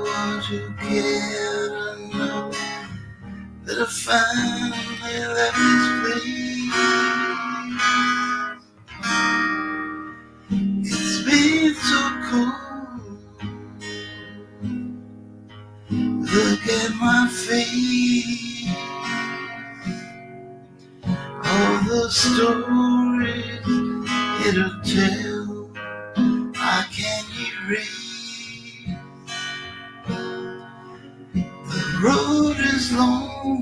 I: ones who care to know that I finally left this place. It's been so cold. Look at my face. All the stories it'll tell, I can't erase. The road is long,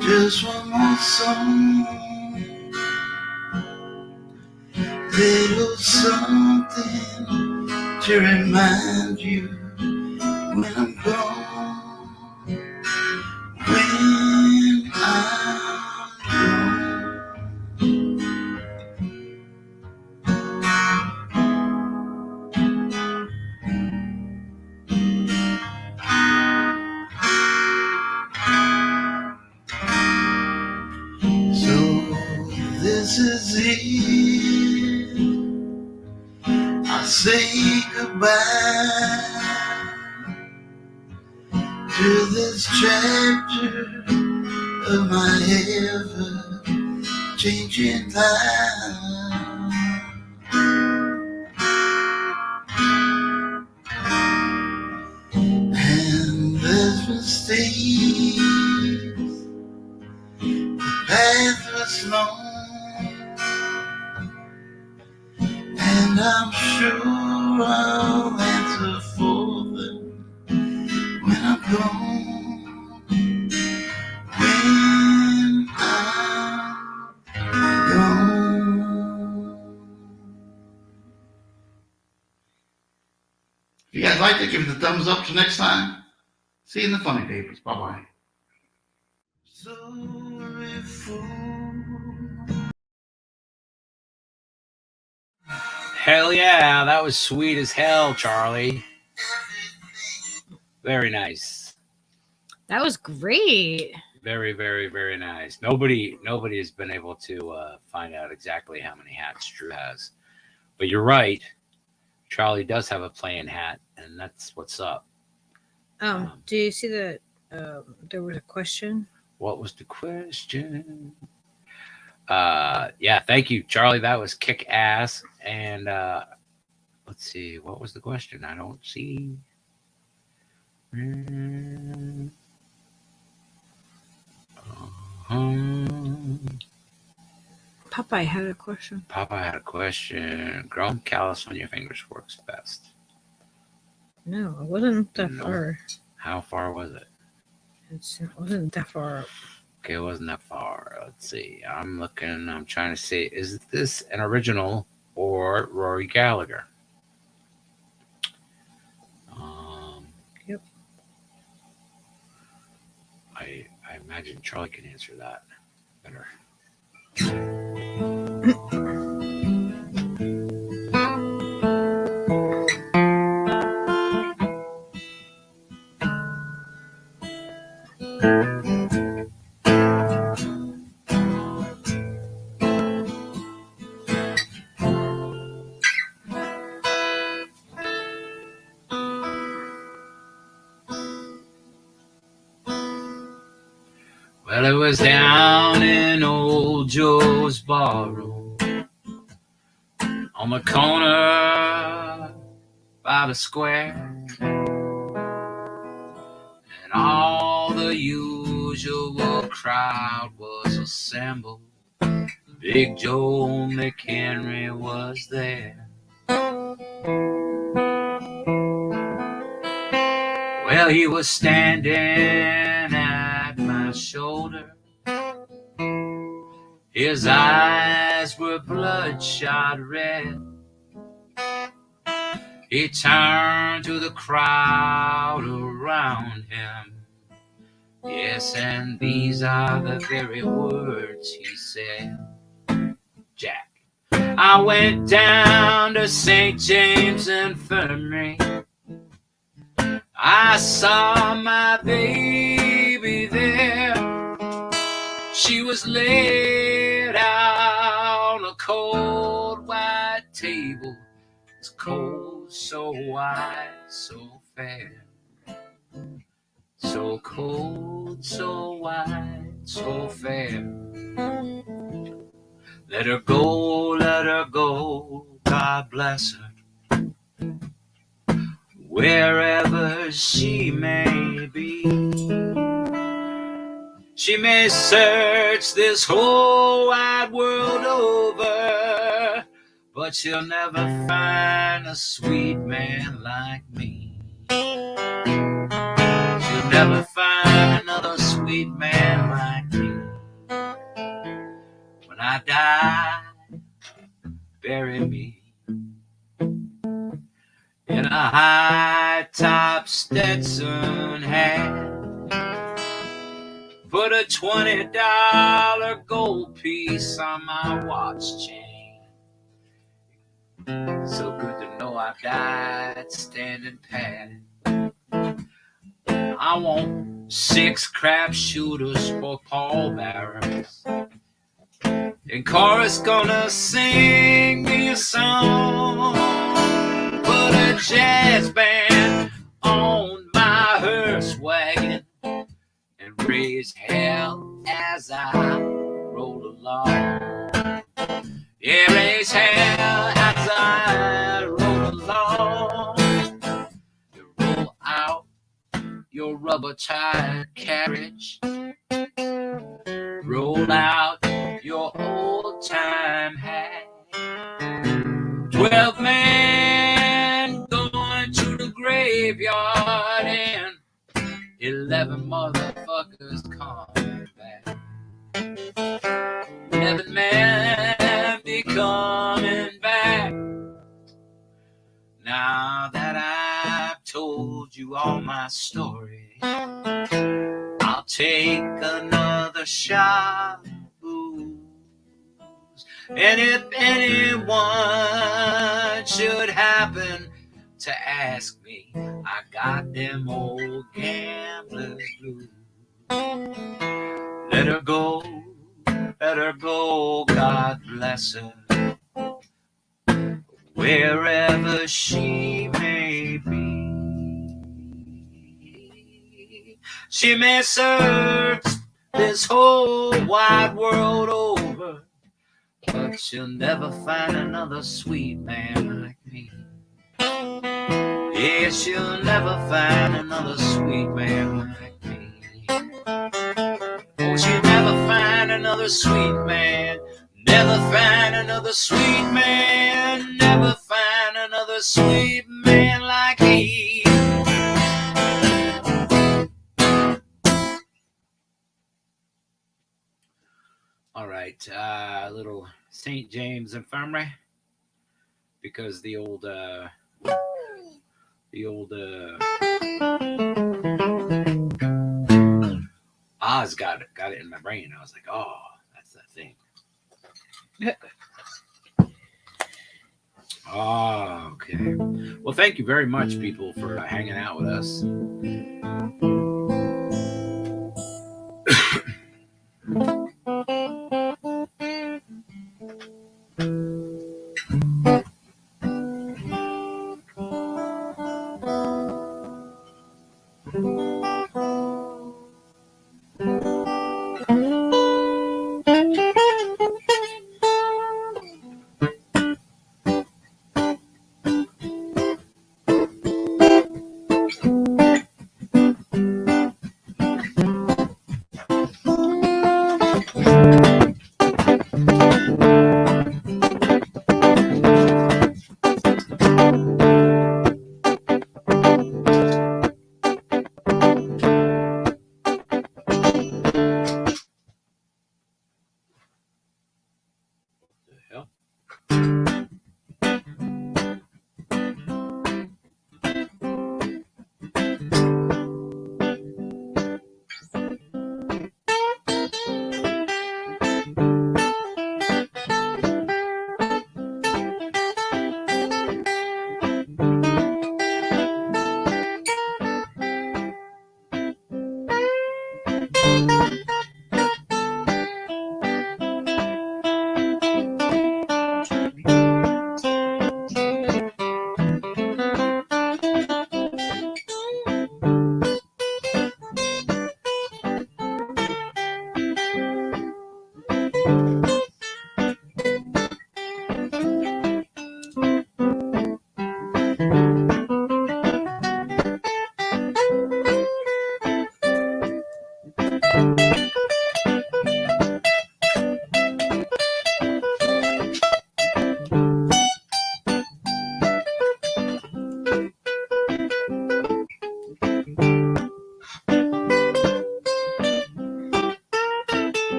I: just one more song, little something to remind you when I'm gone. When I'm gone. So this is it. I say goodbye to this chapter of my ever-changing life. And there's mistakes, the path was long, and I'm sure I'll answer for them when I'm gone. When I'm gone. If you guys liked it, give it a thumbs up till next time. See you in the funny papers. Bye-bye. Sorry for...
A: Hell yeah, that was sweet as hell, Charlie. Very nice.
C: That was great.
A: Very, very, very nice. Nobody has been able to find out exactly how many hats Drew has, but you're right. Charlie does have a playing hat, and that's what's up.
C: Do you see that there was a question?
A: What was the question? Yeah, thank you, Charlie. That was kick ass. And let's see, what was the question? I don't see.
C: Popeye had a question.
A: Popeye had a question. Growing callus on your fingers works best.
C: No, it wasn't that
A: No.
C: far.
A: How far was it?
C: It wasn't that far up.
A: Okay, it wasn't that far. Let's see. I'm looking. I'm trying to see. Is this an original or Rory Gallagher?
C: Yep.
A: I imagine Charlie can answer that better. Well, it was down in old Joe's barroom on the corner by the square, and all the usual crowd was assembled. Big Joe McHenry was there. Well, he was standing at my shoulder. His eyes were bloodshot red. He turned to the crowd around him. Yes, and these are the very words he said. Jack, I went down to St. James Infirmary. I saw my baby there. She was laid out on a cold white table. It's cold, so white, so fair. So cold, so white, so fair. Let her go, God bless her. Wherever she may be, she may search this whole wide world over, but she'll never find a sweet man like me. She'll never find another sweet man like me. When I die, bury me in a high-top Stetson hat. Put a $20 gold piece on my watch chain. So good to know I died standing pat. I want 6 crap shooters for pallbearers. And chorus gonna sing me a song. Put a jazz band on my hearse wagon and raise hell as I roll along. Yeah, raise hell as I roll along. You roll out your rubber-tired carriage. Roll out your old-time hat. 12 men going to the graveyard and 11 motherfuckers come back. 11 men be coming back. Now that I've told you all my story, I'll take another shot of booze. And if anyone should happen to ask me, I got them old gambler's blues. Let her go, God bless her. Wherever she may be, she may search this whole wide world over, but she'll never find another sweet man like me. Yeah, she'll never find another sweet man like me. Oh, she'll never find another sweet man. Never find another sweet man. Never find another sweet man like he. All right, little St. James Infirmary, because the old Oz got it in my brain. I was like, oh, that's that thing. Oh, okay. Well, thank you very much, people, for hanging out with us.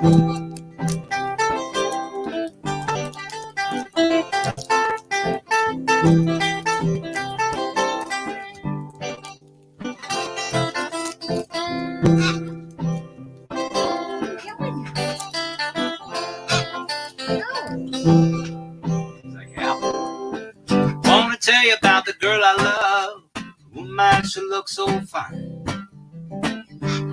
A: Wanna tell you about the girl I love, who might she look so fine.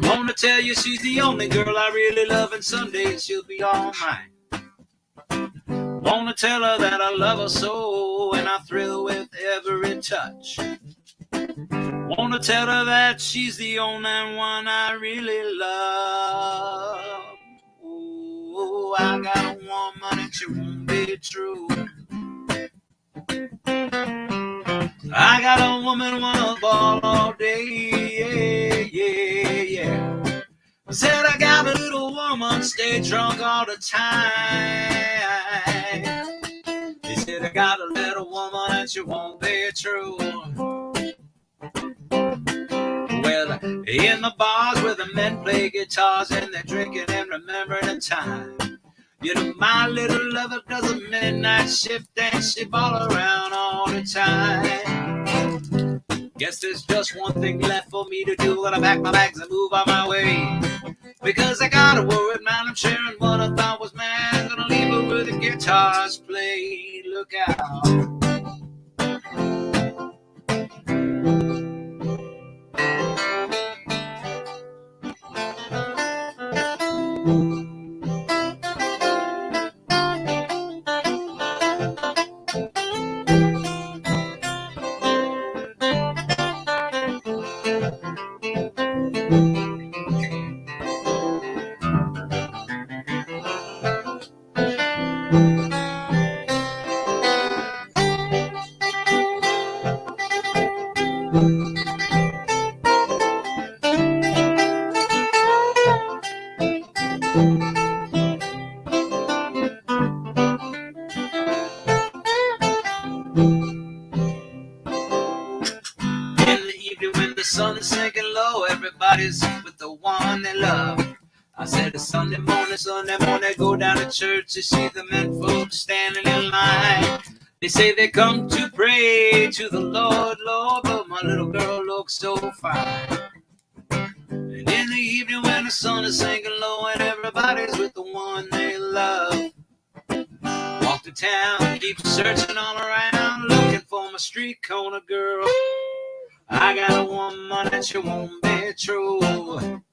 A: Wanna tell you she's the only girl I really love, and someday she'll be all mine. Wanna tell her that I love her so, and I thrill with every touch. Wanna tell her that she's the only one I really love. Oh, I got a woman and she won't be true. I got a woman wanna ball all day, yeah, yeah. I said I got a little woman, stay drunk all the time. They said I got a little woman and she won't be true. Well, in the bars where the men play guitars and they're drinking and remembering the time. You know, my little lover does a midnight shift and she ball around all the time. Guess there's just one thing left for me to do. Gotta pack my bags and move on my way. Because I got a worried mind, I'm sharing what I thought was mine. Gonna leave her with the guitars played. Look out. Everybody's with the one they love. I said it's Sunday morning, go down to church to see the men folks standing in line. They say they come to pray to the Lord, but my little girl looks so fine. And in the evening when the sun is sinking low and everybody's with the one they love, walk to town, keep searching all around, looking for my street corner girl. I got a woman and she won't be true. Well,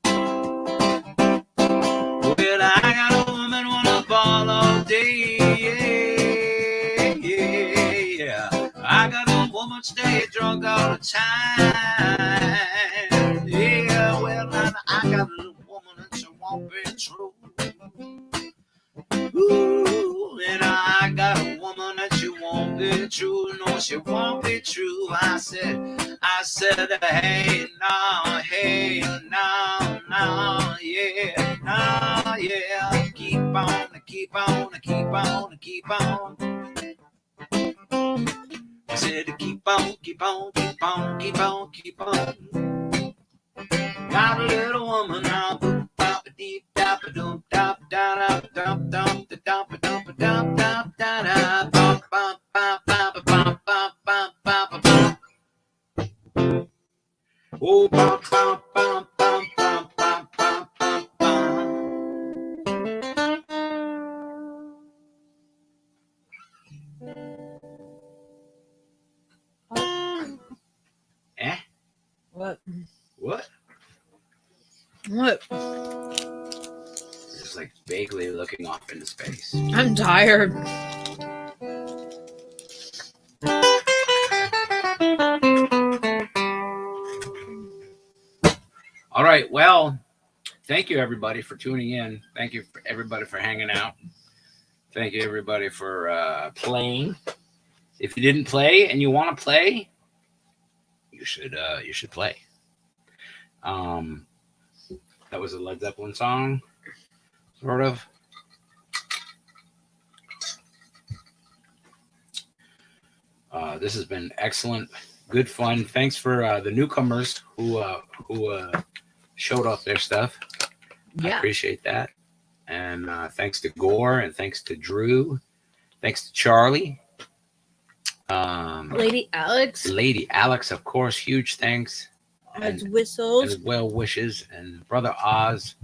A: I got a woman wanna ball all day, yeah, yeah, yeah. I got a woman stay drunk all the time. Yeah, well, I got a little woman and she won't be true. Ooh, and I got a woman and she won't be true. No, she won't be true. I said, hey, no, yeah, no, yeah. Keep on. I said, keep on. Got a little woman now. Deep dap a doom dap da dum dum da dum dum dum dum da da bum bum bum bum bum bum bum bum bum. Oh bum bum bum bum bum bum bum bum bum. Eh?
C: What?
A: Just like vaguely looking off into space.
C: I'm tired.
A: All right. Well, thank you everybody for tuning in. Thank you for everybody for hanging out. Thank you everybody for playing. If you didn't play and you want to play, you should play. That was a Led Zeppelin song, sort of. This has been excellent, good fun. Thanks for the newcomers who showed off their stuff.
C: Yeah.
A: I appreciate that. And thanks to Gore, and thanks to Drew, thanks to Charlie,
C: Lady Alex,
A: of course, huge thanks,
C: as whistles,
A: and well wishes, and Brother Oz.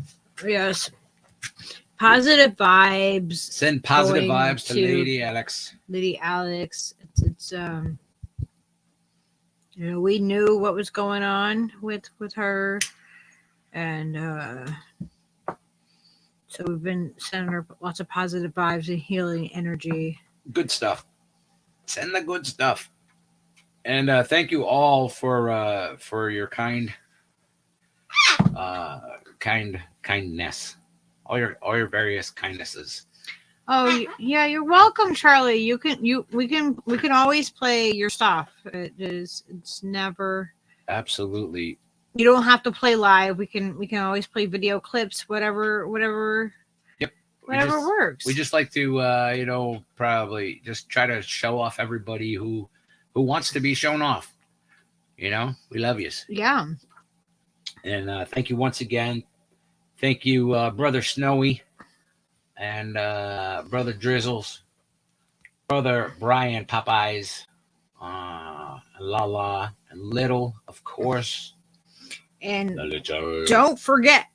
C: Yes, positive vibes.
A: Send positive
C: going
A: vibes to Lady Alex.
C: Lady Alex, it's you know, we knew what was going on with her, and so we've been sending her lots of positive vibes and healing energy. Good
A: stuff. Send the good stuff. And thank you all for your kindness, all your various kindnesses.
C: Oh yeah, you're welcome, Charlie. We can always play your stuff. It's never
A: absolutely.
C: You don't have to play live. We can always play video clips, whatever.
A: Yep.
C: Whatever works.
A: We just like to probably just try to show off everybody who wants to be shown off. We love you.
C: Yeah.
A: And thank you once again. Thank you, Brother Snowy, and Brother Drizzles, Brother Brian Popeyes, Lala, and Little, of course.
C: And don't forget,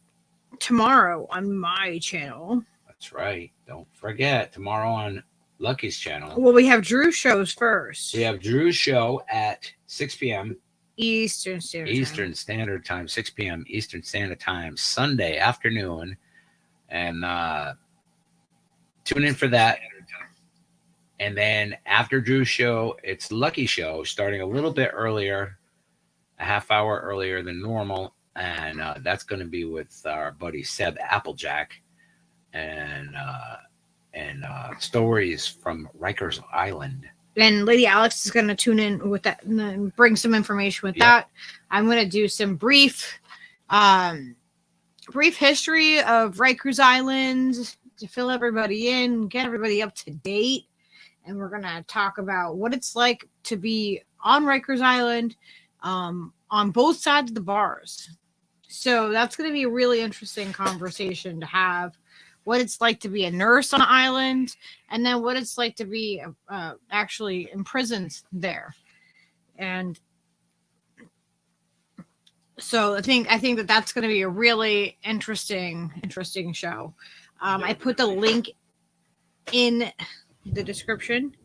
C: tomorrow on my channel.
A: That's right. Don't forget, tomorrow on Lucky's channel.
C: Well, we have Drew's shows first.
A: We have Drew's show at 6 p.m.
C: Eastern Standard
A: Time, 6 p.m. Eastern Standard Time, Sunday afternoon. And tune in for that. And then after Drew's show, it's Lucky's show, starting a little bit earlier, a half hour earlier than normal. And that's going to be with our buddy Seb Applejack and stories from Rikers Island.
C: And Lady Alex is going to tune in with that and bring some information with that. I'm going to do some brief history of Rikers Island to fill everybody in, get everybody up to date. And we're going to talk about what it's like to be on Rikers Island on both sides of the bars. So that's going to be a really interesting conversation to have. What it's like to be a nurse on an island, and then what it's like to be actually imprisoned there. And so I think that that's going to be a really interesting show. I put the link in the description.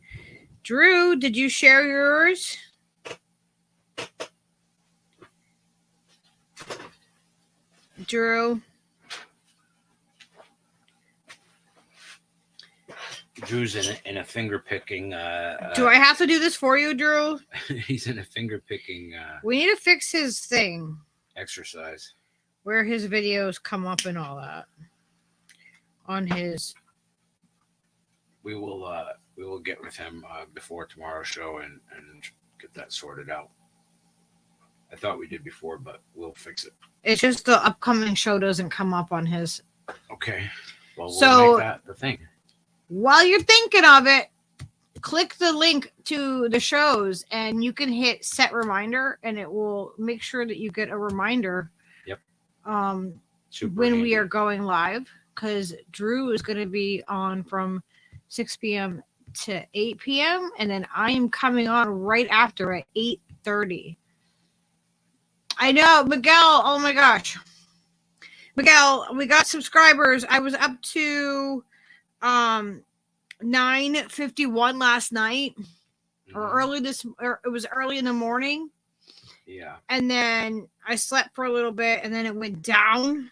C: Drew, did you share yours? Drew.
A: Drew's in a finger picking.
C: Do I have to do this for you, Drew?
A: He's in a finger picking.
C: We need to fix his thing.
A: Exercise.
C: Where his videos come up and all that. On his.
A: We will get with him before tomorrow's show and get that sorted out. I thought we did before, but we'll fix it.
C: It's just the upcoming show doesn't come up on his.
A: Okay. Well,
C: we'll
A: make that the thing.
C: While you're thinking of it, click the link to the shows and you can hit set reminder and it will make sure that you get a reminder.
A: Yep.
C: When we are going live, because Drew is going to be on from 6 p.m. to 8 p.m. and then I am coming on right after at 8:30. I know, Miguel. Oh my gosh. Miguel, we got subscribers. I was up to 9:51 last night, or it was early in the morning.
A: Yeah.
C: And then I slept for a little bit, and then it went down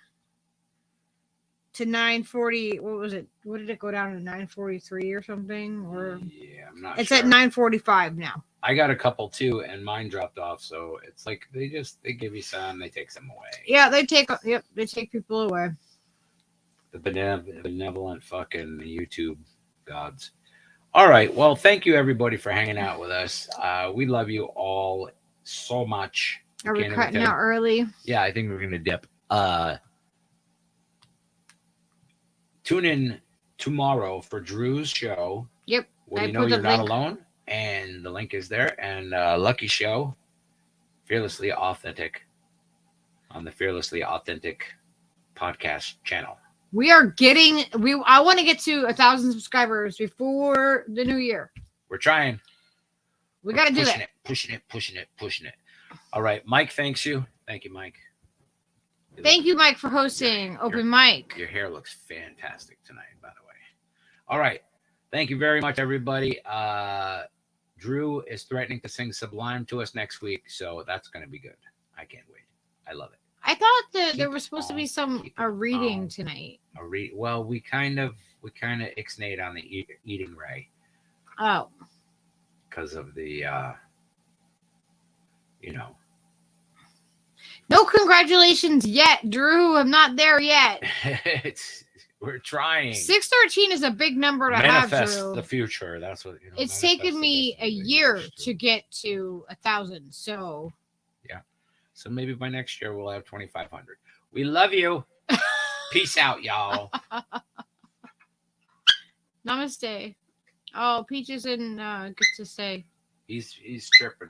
C: to 9:40. What was it? What did it go down to 9:43 or something? Or
A: yeah, I'm not.
C: It's
A: sure.
C: at 9:45 now.
A: I got a couple too, and mine dropped off. So it's like they give you some, they take some away.
C: Yeah, they take people away.
A: The benevolent fucking YouTube gods. All right. Well, thank you everybody for hanging out with us. We love you all so much.
C: Are we cutting out early?
A: Yeah, I think we're gonna dip. Tune in tomorrow for Drew's show.
C: Yep.
A: Well, you know you're not alone, and the link is there. And Lucky Show, Fearlessly Authentic, on the Fearlessly Authentic podcast channel.
C: We are getting. I want to get to 1,000 subscribers before the new year.
A: We're trying.
C: We got to do it.
A: Pushing it. All right, Mike. Thanks you. Thank you, Mike.
C: Thank you, Mike, for hosting Open Mic.
A: Your hair looks fantastic tonight, by the way. All right. Thank you very much, everybody. Drew is threatening to sing Sublime to us next week, so that's going to be good. I can't wait. I love it.
C: I thought that there was supposed to be a reading tonight.
A: Well, we kind of ixnayed on the eating Ray.
C: Oh.
A: Because of the
C: No congratulations yet, Drew. I'm not there yet.
A: We're trying.
C: 613 is a big number to
A: manifest
C: have, Drew.
A: The future. That's what
C: it's taken me a year to get to 1,000. So
A: yeah. So maybe by next year we'll have 2,500. We love you. Peace out, y'all.
C: Namaste. Oh, Peach isn't good to say.
A: He's tripping.